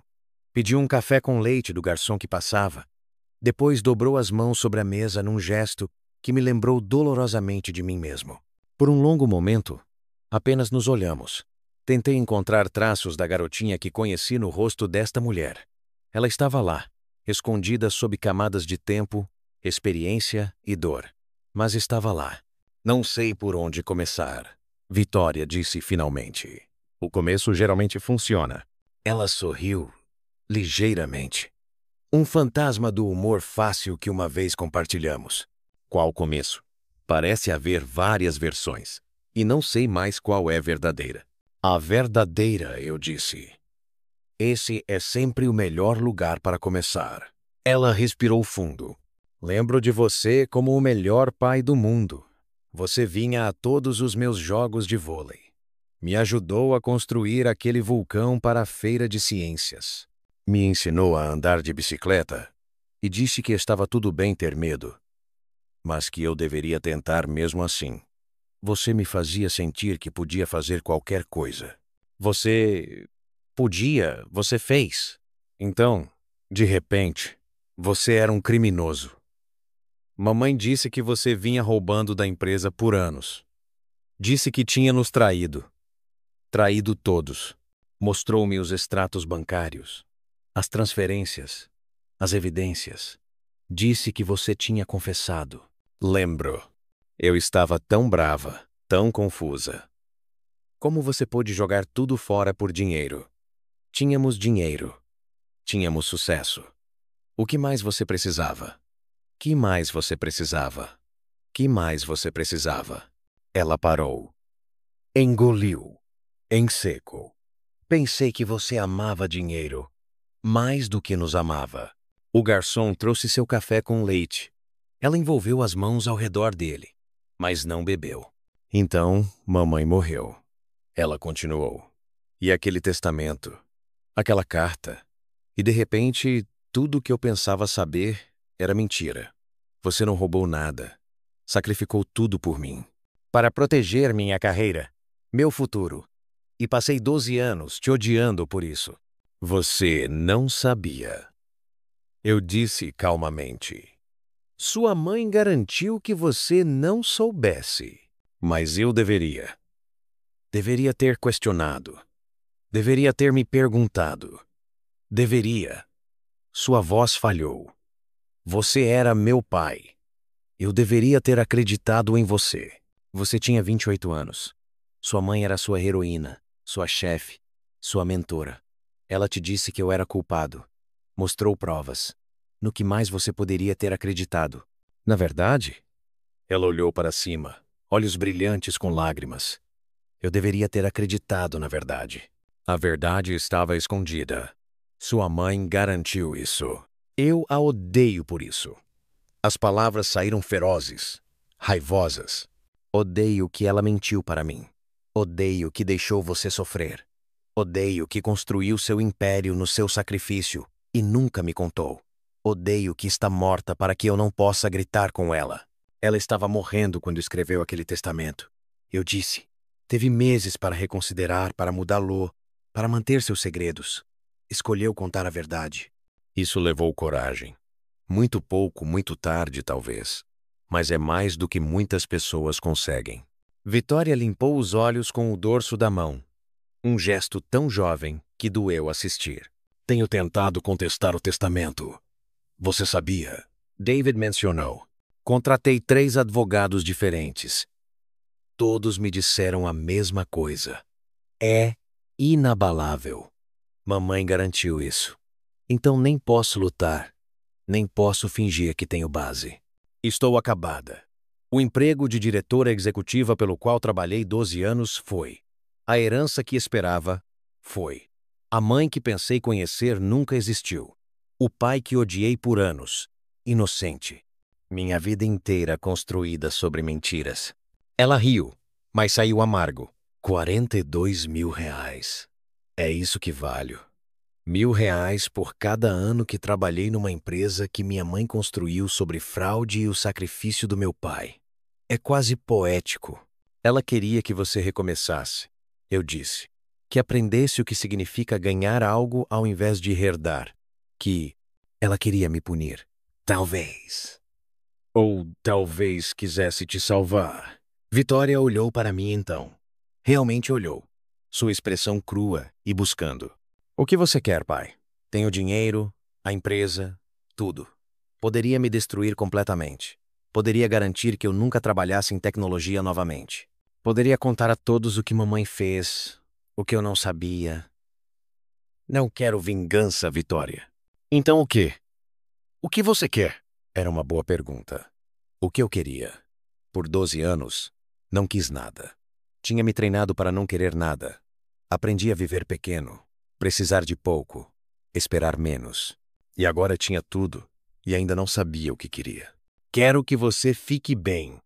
pediu um café com leite do garçom que passava. Depois dobrou as mãos sobre a mesa num gesto que me lembrou dolorosamente de mim mesmo. Por um longo momento, apenas nos olhamos. Tentei encontrar traços da garotinha que conheci no rosto desta mulher. Ela estava lá, escondida sob camadas de tempo, experiência e dor. Mas estava lá. Não sei por onde começar. Vitória disse finalmente. O começo geralmente funciona. Ela sorriu, ligeiramente. Um fantasma do humor fácil que uma vez compartilhamos. Qual começo? Parece haver várias versões, e não sei mais qual é verdadeira. A verdadeira, eu disse. Esse é sempre o melhor lugar para começar. Ela respirou fundo. Lembro de você como o melhor pai do mundo. Você vinha a todos os meus jogos de vôlei. Me ajudou a construir aquele vulcão para a feira de ciências. Me ensinou a andar de bicicleta e disse que estava tudo bem ter medo, mas que eu deveria tentar mesmo assim. Você me fazia sentir que podia fazer qualquer coisa. Você fez. Então, de repente, você era um criminoso. Mamãe disse que você vinha roubando da empresa por anos. Disse que tinha nos traído. Traído todos. Mostrou-me os extratos bancários, as transferências, as evidências. Disse que você tinha confessado. Lembro. Eu estava tão brava, tão confusa. Como você pôde jogar tudo fora por dinheiro? Tínhamos dinheiro. Tínhamos sucesso. O que mais você precisava? Que mais você precisava? Que mais você precisava? Ela parou. Engoliu. Em seco. Pensei que você amava dinheiro. Mais do que nos amava. O garçom trouxe seu café com leite. Ela envolveu as mãos ao redor dele, mas não bebeu. Então, mamãe morreu. Ela continuou. E aquele testamento? Aquela carta? E de repente, tudo o que eu pensava saber era mentira. Você não roubou nada. Sacrificou tudo por mim. Para proteger minha carreira, meu futuro. E passei 12 anos te odiando por isso. Você não sabia. Eu disse calmamente. Sua mãe garantiu que você não soubesse. Mas eu deveria. Deveria ter questionado. Deveria ter me perguntado. Deveria. Sua voz falhou. Você era meu pai. Eu deveria ter acreditado em você. Você tinha 28 anos. Sua mãe era sua heroína, sua chefe, sua mentora. Ela te disse que eu era culpado. Mostrou provas. No que mais você poderia ter acreditado? Na verdade? Ela olhou para cima, olhos brilhantes com lágrimas. Eu deveria ter acreditado na verdade. A verdade estava escondida. Sua mãe garantiu isso. Eu a odeio por isso. As palavras saíram ferozes, raivosas. Odeio que ela mentiu para mim. Odeio que deixou você sofrer. Odeio que construiu seu império no seu sacrifício e nunca me contou. Odeio que está morta para que eu não possa gritar com ela. Ela estava morrendo quando escreveu aquele testamento. Eu disse. Teve meses para reconsiderar, para mudá-lo, para manter seus segredos. Escolheu contar a verdade. Isso levou coragem. Muito pouco, muito tarde, talvez. Mas é mais do que muitas pessoas conseguem. Vitória limpou os olhos com o dorso da mão. Um gesto tão jovem que doeu assistir. Tenho tentado contestar o testamento. Você sabia? David mencionou. Contratei 3 advogados diferentes. Todos me disseram a mesma coisa. É inabalável. Mamãe garantiu isso. Então nem posso lutar. Nem posso fingir que tenho base. Estou acabada. O emprego de diretora executiva pelo qual trabalhei 12 anos foi. A herança que esperava foi. A mãe que pensei conhecer nunca existiu. O pai que odiei por anos. Inocente. Minha vida inteira construída sobre mentiras. Ela riu, mas saiu amargo. 42 mil reais. É isso que valho. R$ 1.000 por cada ano que trabalhei numa empresa que minha mãe construiu sobre fraude e o sacrifício do meu pai. É quase poético. Ela queria que você recomeçasse. Eu disse. Que aprendesse o que significa ganhar algo ao invés de herdar. Que ela queria me punir. Talvez. Ou talvez quisesse te salvar. Vitória olhou para mim então. Realmente olhou. Sua expressão crua e buscando. O que você quer, pai? Tenho dinheiro, a empresa, tudo. Poderia me destruir completamente. Poderia garantir que eu nunca trabalhasse em tecnologia novamente. Poderia contar a todos o que mamãe fez, o que eu não sabia. Não quero vingança, Vitória. Então o quê? O que você quer? Era uma boa pergunta. O que eu queria? Por 12 anos, não quis nada. Tinha me treinado para não querer nada. Aprendi a viver pequeno, precisar de pouco, esperar menos. E agora tinha tudo e ainda não sabia o que queria. Quero que você fique bem,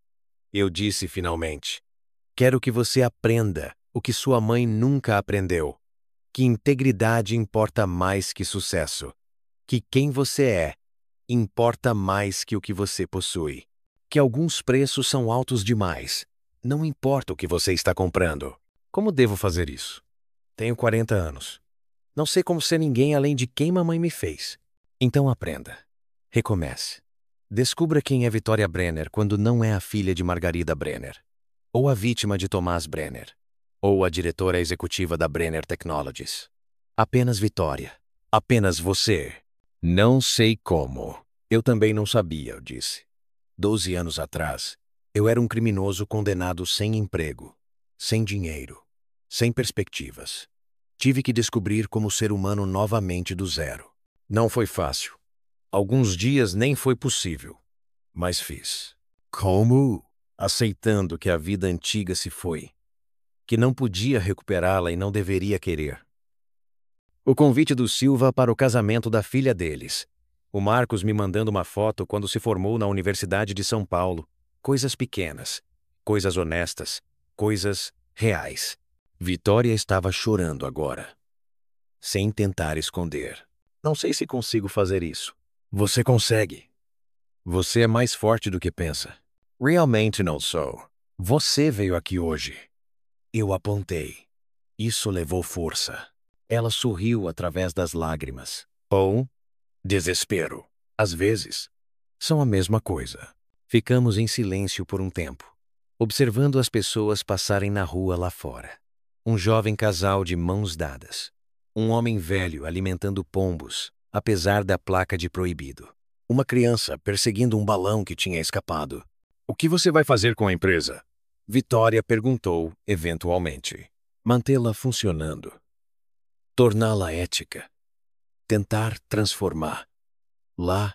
eu disse finalmente. Quero que você aprenda o que sua mãe nunca aprendeu. Que integridade importa mais que sucesso. Que quem você é importa mais que o que você possui. Que alguns preços são altos demais. Não importa o que você está comprando. Como devo fazer isso? Tenho 40 anos. Não sei como ser ninguém além de quem mamãe me fez. Então aprenda. Recomece. Descubra quem é Vitória Brenner quando não é a filha de Margarida Brenner. Ou a vítima de Tomás Brenner. Ou a diretora executiva da Brenner Technologies. Apenas Vitória. Apenas você. Não sei como. Eu também não sabia, eu disse. 12 anos atrás, eu era um criminoso condenado sem emprego, sem dinheiro, sem perspectivas. Tive que descobrir como ser humano novamente do zero. Não foi fácil. Alguns dias nem foi possível. Mas fiz. Como? Aceitando que a vida antiga se foi. Que não podia recuperá-la e não deveria querer. O convite do Silva para o casamento da filha deles. O Marcos me mandando uma foto quando se formou na Universidade de São Paulo. Coisas pequenas. Coisas honestas. Coisas reais. Vitória estava chorando agora. Sem tentar esconder. Não sei se consigo fazer isso. Você consegue. Você é mais forte do que pensa. Realmente não sou. Você veio aqui hoje. Eu apontei. Isso levou força. Ela sorriu através das lágrimas. Ou desespero. Às vezes, são a mesma coisa. Ficamos em silêncio por um tempo, observando as pessoas passarem na rua lá fora. Um jovem casal de mãos dadas. Um homem velho alimentando pombos, apesar da placa de proibido. Uma criança perseguindo um balão que tinha escapado. O que você vai fazer com a empresa? Vitória perguntou, eventualmente. Mantê-la funcionando. Torná-la ética. Tentar transformar lá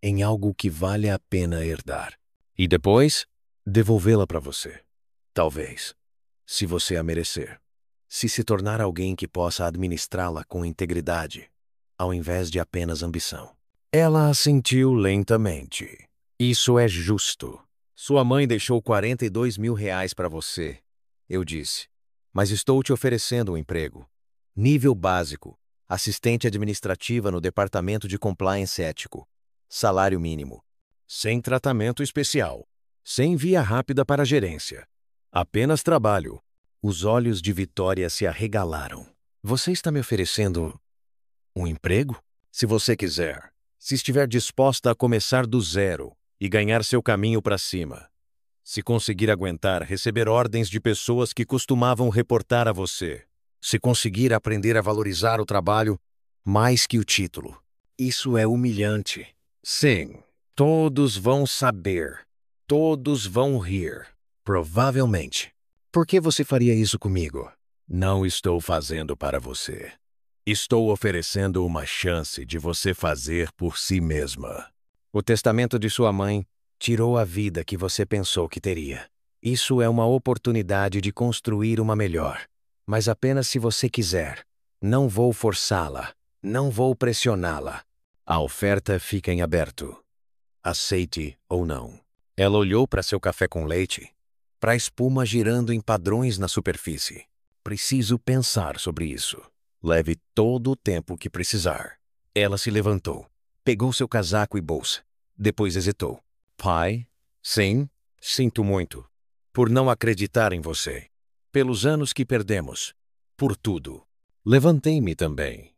em algo que vale a pena herdar. E depois, devolvê-la para você. Talvez, se você a merecer. Se tornar alguém que possa administrá-la com integridade, ao invés de apenas ambição. Ela assentiu lentamente. Isso é justo. Sua mãe deixou R$ 42.000 para você, eu disse. Mas estou te oferecendo um emprego. Nível básico. Assistente administrativa no departamento de compliance ético. Salário mínimo. Sem tratamento especial. Sem via rápida para a gerência. Apenas trabalho. Os olhos de Vitória se arregalaram. Você está me oferecendo um emprego? Se você quiser. Se estiver disposta a começar do zero e ganhar seu caminho para cima. Se conseguir aguentar receber ordens de pessoas que costumavam reportar a você. Se conseguir aprender a valorizar o trabalho mais que o título. Isso é humilhante. Sim, todos vão saber. Todos vão rir. Provavelmente. Por que você faria isso comigo? Não estou fazendo para você. Estou oferecendo uma chance de você fazer por si mesma. O testamento de sua mãe tirou a vida que você pensou que teria. Isso é uma oportunidade de construir uma melhor. Mas apenas se você quiser. Não vou forçá-la. Não vou pressioná-la. A oferta fica em aberto. Aceite ou não. Ela olhou para seu café com leite, para a espuma girando em padrões na superfície. Preciso pensar sobre isso. Leve todo o tempo que precisar. Ela se levantou. Pegou seu casaco e bolsa. Depois hesitou. Pai? Sim, sinto muito. Por não acreditar em você. Pelos anos que perdemos. Por tudo. Levantei-me também.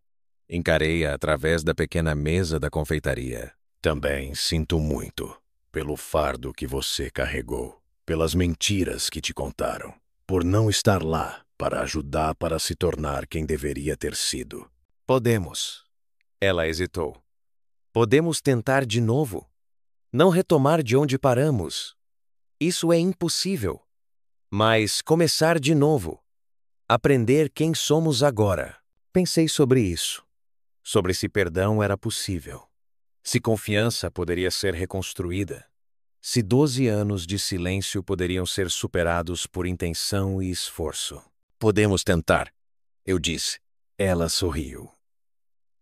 Encarei-a através da pequena mesa da confeitaria. Também sinto muito. Pelo fardo que você carregou. Pelas mentiras que te contaram. Por não estar lá para ajudar para se tornar quem deveria ter sido. Podemos. Ela hesitou. Podemos tentar de novo. Não retomar de onde paramos. Isso é impossível. Mas começar de novo. Aprender quem somos agora. Pensei sobre isso. Sobre se perdão era possível. Se confiança poderia ser reconstruída. Se 12 anos de silêncio poderiam ser superados por intenção e esforço. Podemos tentar, eu disse. Ela sorriu.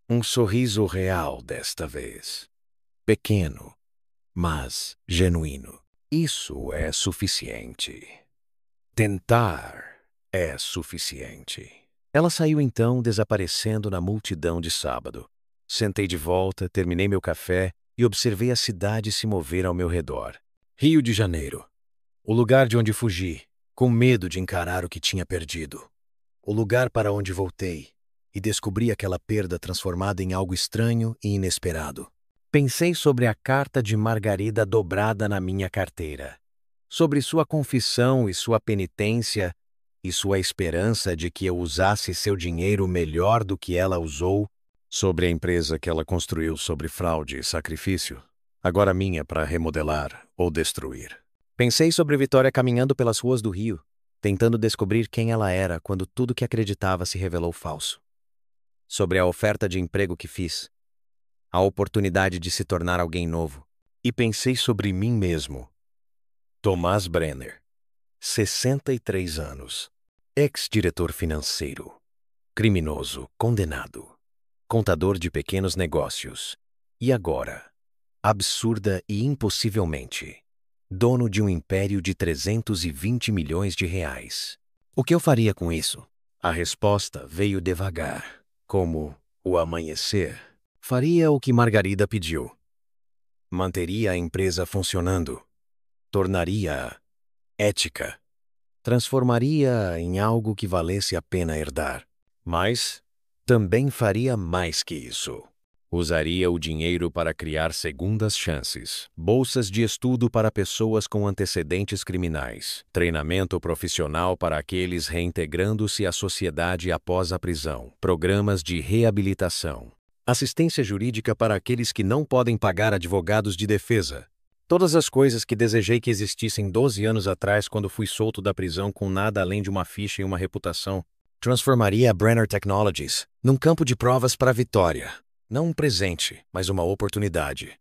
Um sorriso real desta vez. Pequeno, mas genuíno. Isso é suficiente. Tentar é suficiente. Ela saiu então, desaparecendo na multidão de sábado. Sentei de volta, terminei meu café e observei a cidade se mover ao meu redor. Rio de Janeiro. O lugar de onde fugi, com medo de encarar o que tinha perdido. O lugar para onde voltei e descobri aquela perda transformada em algo estranho e inesperado. Pensei sobre a carta de Margarida dobrada na minha carteira. Sobre sua confissão e sua penitência e sua esperança de que eu usasse seu dinheiro melhor do que ela usou. Sobre a empresa que ela construiu sobre fraude e sacrifício, agora minha para remodelar ou destruir. Pensei sobre Vitória caminhando pelas ruas do Rio, tentando descobrir quem ela era quando tudo que acreditava se revelou falso. Sobre a oferta de emprego que fiz, a oportunidade de se tornar alguém novo. E pensei sobre mim mesmo. Tomás Brenner, 63 anos, ex-diretor financeiro, criminoso condenado. Contador de pequenos negócios. E agora, absurda e impossivelmente, dono de um império de 320 milhões de reais. O que eu faria com isso? A resposta veio devagar, como o amanhecer. Faria o que Margarida pediu. Manteria a empresa funcionando. Tornaria-a ética. Transformaria-a em algo que valesse a pena herdar. Mas também faria mais que isso. Usaria o dinheiro para criar segundas chances, bolsas de estudo para pessoas com antecedentes criminais, treinamento profissional para aqueles reintegrando-se à sociedade após a prisão, programas de reabilitação, assistência jurídica para aqueles que não podem pagar advogados de defesa. Todas as coisas que desejei que existissem 12 anos atrás quando fui solto da prisão com nada além de uma ficha e uma reputação. Transformaria a Brenner Technologies num campo de provas para a vitória. Não um presente, mas uma oportunidade.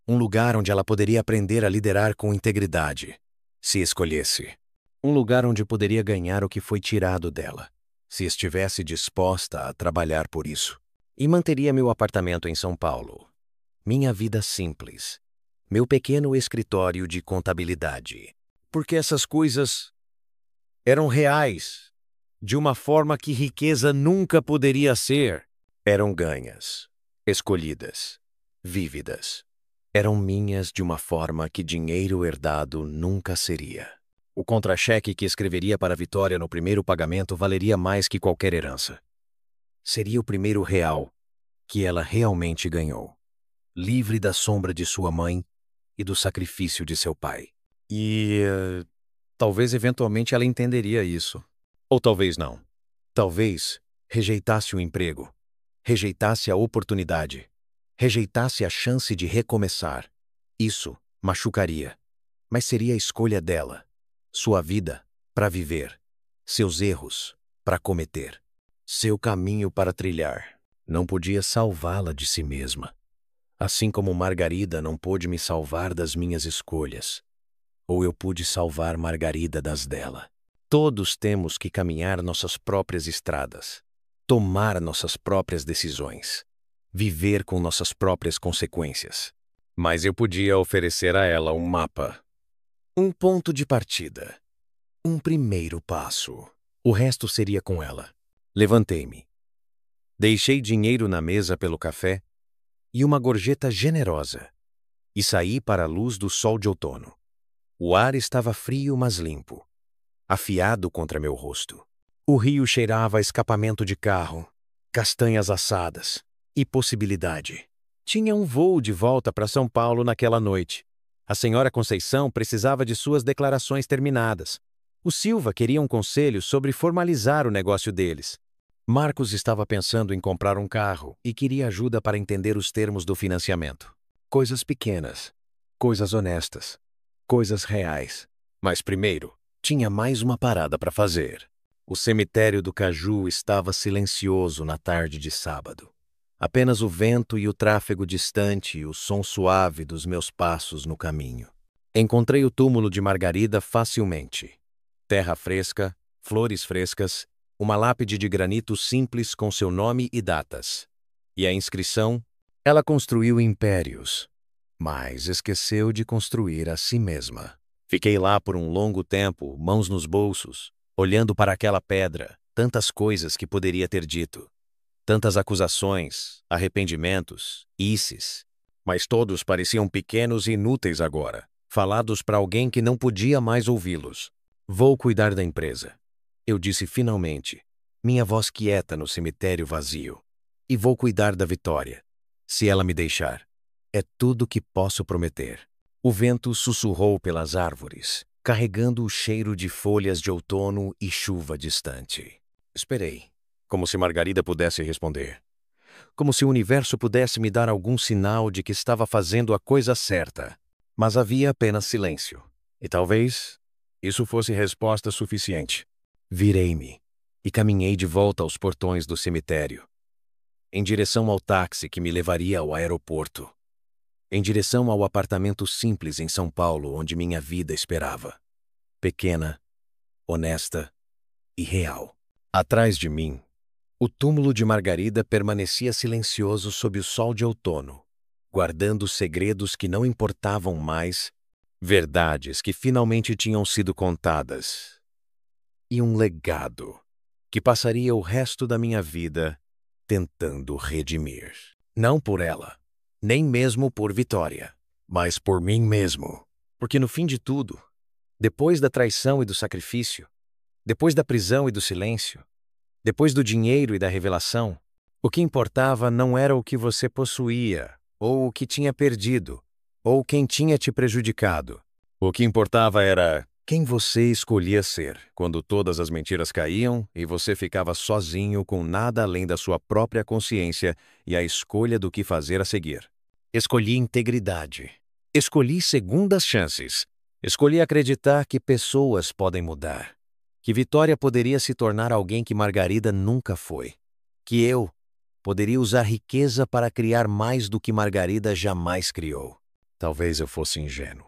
Um lugar onde ela poderia aprender a liderar com integridade, se escolhesse. Um lugar onde poderia ganhar o que foi tirado dela, se estivesse disposta a trabalhar por isso. E manteria meu apartamento em São Paulo. Minha vida simples. Meu pequeno escritório de contabilidade. Porque essas coisas eram reais, de uma forma que riqueza nunca poderia ser. Eram ganhas, escolhidas, vívidas. Eram minhas de uma forma que dinheiro herdado nunca seria. O contra-cheque que escreveria para a Vitória no primeiro pagamento valeria mais que qualquer herança. Seria o primeiro real que ela realmente ganhou, livre da sombra de sua mãe e do sacrifício de seu pai. E talvez eventualmente ela entenderia isso. Ou talvez não. Talvez rejeitasse o emprego, rejeitasse a oportunidade, rejeitasse a chance de recomeçar. Isso machucaria, mas seria a escolha dela. Sua vida para viver, seus erros para cometer, seu caminho para trilhar. Não podia salvá-la de si mesma. Assim como Margarida não pôde me salvar das minhas escolhas, ou eu pude salvar Margarida das dela. Todos temos que caminhar nossas próprias estradas, tomar nossas próprias decisões, viver com nossas próprias consequências. Mas eu podia oferecer a ela um mapa, um ponto de partida, um primeiro passo. O resto seria com ela. Levantei-me. Deixei dinheiro na mesa pelo café e uma gorjeta generosa, e saí para a luz do sol de outono. O ar estava frio, mas limpo, afiado contra meu rosto. O rio cheirava a escapamento de carro, castanhas assadas e possibilidade. Tinha um voo de volta para São Paulo naquela noite. A senhora Conceição precisava de suas declarações terminadas. O Silva queria um conselho sobre formalizar o negócio deles. Marcos estava pensando em comprar um carro e queria ajuda para entender os termos do financiamento. Coisas pequenas, coisas honestas, coisas reais. Mas primeiro, tinha mais uma parada para fazer. O cemitério do Caju estava silencioso na tarde de sábado. Apenas o vento e o tráfego distante e o som suave dos meus passos no caminho. Encontrei o túmulo de Margarida facilmente. Terra fresca, flores frescas, uma lápide de granito simples com seu nome e datas. E a inscrição: ela construiu impérios, mas esqueceu de construir a si mesma. Fiquei lá por um longo tempo, mãos nos bolsos, olhando para aquela pedra, tantas coisas que poderia ter dito. Tantas acusações, arrependimentos, isses. Mas todos pareciam pequenos e inúteis agora, falados para alguém que não podia mais ouvi-los. Vou cuidar da empresa, eu disse finalmente, minha voz quieta no cemitério vazio. E vou cuidar da Vitória, se ela me deixar. É tudo que posso prometer. O vento sussurrou pelas árvores, carregando o cheiro de folhas de outono e chuva distante. Esperei, como se Margarida pudesse responder. Como se o universo pudesse me dar algum sinal de que estava fazendo a coisa certa. Mas havia apenas silêncio. E talvez isso fosse resposta suficiente. Virei-me e caminhei de volta aos portões do cemitério, em direção ao táxi que me levaria ao aeroporto, em direção ao apartamento simples em São Paulo onde minha vida esperava. Pequena, honesta e real. Atrás de mim, o túmulo de Margarida permanecia silencioso sob o sol de outono, guardando segredos que não importavam mais, verdades que finalmente tinham sido contadas, e um legado que passaria o resto da minha vida tentando redimir. Não por ela, nem mesmo por Vitória, mas por mim mesmo. Porque no fim de tudo, depois da traição e do sacrifício, depois da prisão e do silêncio, depois do dinheiro e da revelação, O que importava não era o que você possuía, ou o que tinha perdido, ou quem tinha te prejudicado. O que importava era quem você escolhia ser, quando todas as mentiras caíam e você ficava sozinho com nada além da sua própria consciência e a escolha do que fazer a seguir. Escolhi integridade. Escolhi segundas chances. Escolhi acreditar que pessoas podem mudar. Que Vitória poderia se tornar alguém que Margarida nunca foi. Que eu poderia usar riqueza para criar mais do que Margarida jamais criou. Talvez eu fosse ingênuo.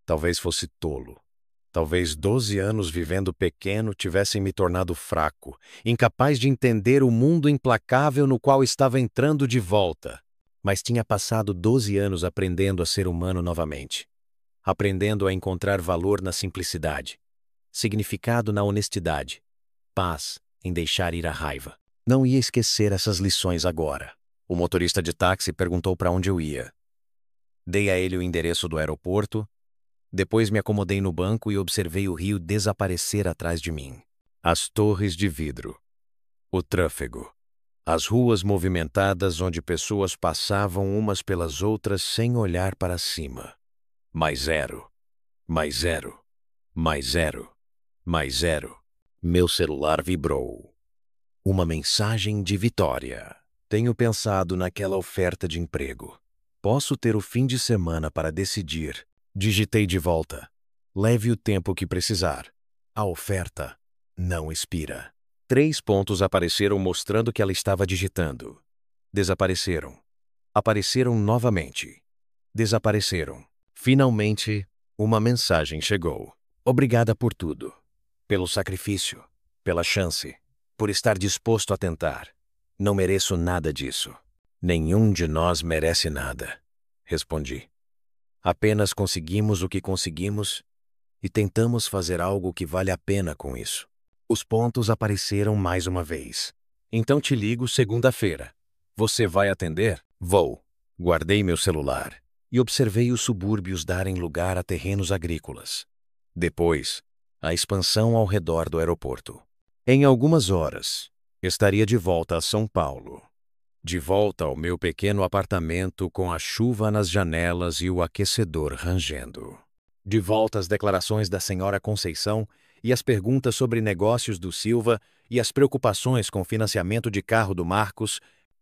Talvez fosse tolo. Talvez 12 anos vivendo pequeno tivessem me tornado fraco, incapaz de entender o mundo implacável no qual estava entrando de volta. Mas tinha passado 12 anos aprendendo a ser humano novamente. Aprendendo a encontrar valor na simplicidade, significado na honestidade, paz em deixar ir a raiva. Não ia esquecer essas lições agora. O motorista de táxi perguntou para onde eu ia. Dei a ele o endereço do aeroporto. Depois me acomodei no banco e observei o rio desaparecer atrás de mim. As torres de vidro. O tráfego. As ruas movimentadas onde pessoas passavam umas pelas outras sem olhar para cima. Mais zero. Mais zero. Mais zero. Mais zero. Meu celular vibrou. Uma mensagem de Vitória. Tenho pensado naquela oferta de emprego. Posso ter o fim de semana para decidir. Digitei de volta. Leve o tempo que precisar. A oferta não expira. 3 pontos apareceram mostrando que ela estava digitando. Desapareceram. Apareceram novamente. Desapareceram. Finalmente, uma mensagem chegou. Obrigada por tudo. Pelo sacrifício. Pela chance. Por estar disposto a tentar. Não mereço nada disso. Nenhum de nós merece nada. Respondi. Apenas conseguimos o que conseguimos e tentamos fazer algo que vale a pena com isso. Os pontos apareceram mais uma vez. Então te ligo segunda-feira. Você vai atender? Vou. Guardei meu celular e observei os subúrbios darem lugar a terrenos agrícolas. Depois, a expansão ao redor do aeroporto. Em algumas horas, estaria de volta a São Paulo. De volta ao meu pequeno apartamento com a chuva nas janelas e o aquecedor rangendo. De volta às declarações da senhora Conceição e as perguntas sobre negócios do Silva e as preocupações com o financiamento de carro do Marcos.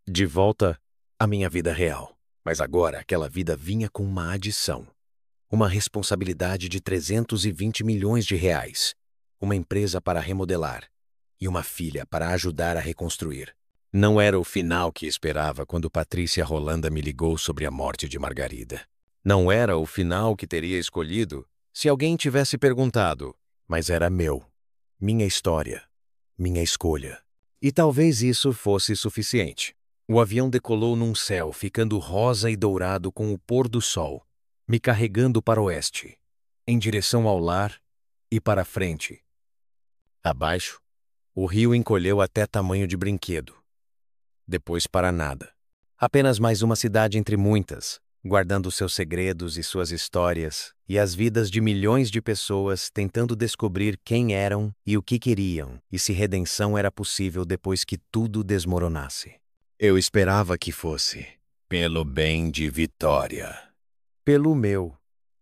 De volta à minha vida real. Mas agora aquela vida vinha com uma adição. Uma responsabilidade de 320 milhões de reais. Uma empresa para remodelar. E uma filha para ajudar a reconstruir. Não era o final que esperava quando Patrícia Rolanda me ligou sobre a morte de Margarida. Não era o final que teria escolhido se alguém tivesse perguntado, mas era meu. Minha história. Minha escolha. E talvez isso fosse suficiente. O avião decolou num céu ficando rosa e dourado com o pôr do sol, me carregando para o oeste, em direção ao lar e para frente. Abaixo, o rio encolheu até tamanho de brinquedo. Depois para nada. Apenas mais uma cidade entre muitas, guardando seus segredos e suas histórias, e as vidas de milhões de pessoas tentando descobrir quem eram e o que queriam, e se redenção era possível depois que tudo desmoronasse. Eu esperava que fosse, pelo bem de Vitória. Pelo meu.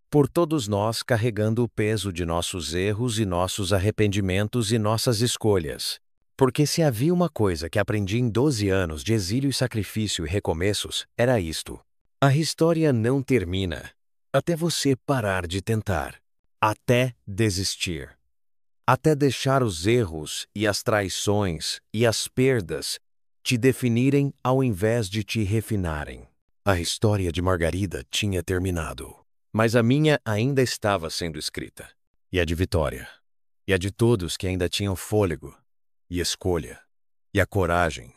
Por todos nós carregando o peso de nossos erros e nossos arrependimentos e nossas escolhas. Porque se havia uma coisa que aprendi em 12 anos de exílio e sacrifício e recomeços, era isto. A história não termina até você parar de tentar. Até desistir. Até deixar os erros e as traições e as perdas te definirem ao invés de te refinarem. A história de Margarida tinha terminado. Mas a minha ainda estava sendo escrita. E a de Vitória. E a de todos que ainda tinham fôlego. E escolha, e a coragem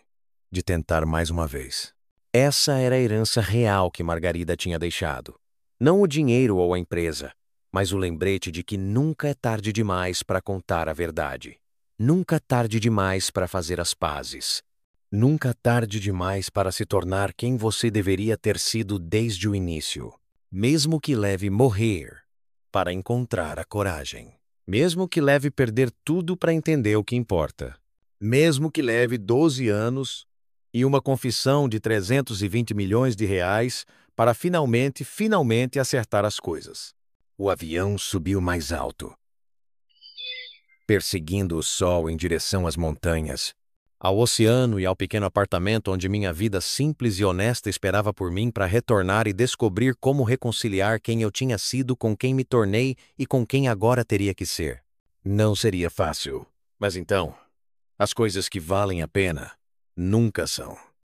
de tentar mais uma vez. Essa era a herança real que Margarida tinha deixado. Não o dinheiro ou a empresa, mas o lembrete de que nunca é tarde demais para contar a verdade. Nunca tarde demais para fazer as pazes. Nunca tarde demais para se tornar quem você deveria ter sido desde o início. Mesmo que leve morrer para encontrar a coragem. Mesmo que leve perder tudo para entender o que importa. Mesmo que leve 12 anos e uma confissão de 320 milhões de reais para finalmente acertar as coisas. O avião subiu mais alto, perseguindo o sol em direção às montanhas, ao oceano e ao pequeno apartamento onde minha vida simples e honesta esperava por mim para retornar e descobrir como reconciliar quem eu tinha sido com quem me tornei e com quem agora teria que ser. Não seria fácil, mas então, as coisas que valem a pena nunca são.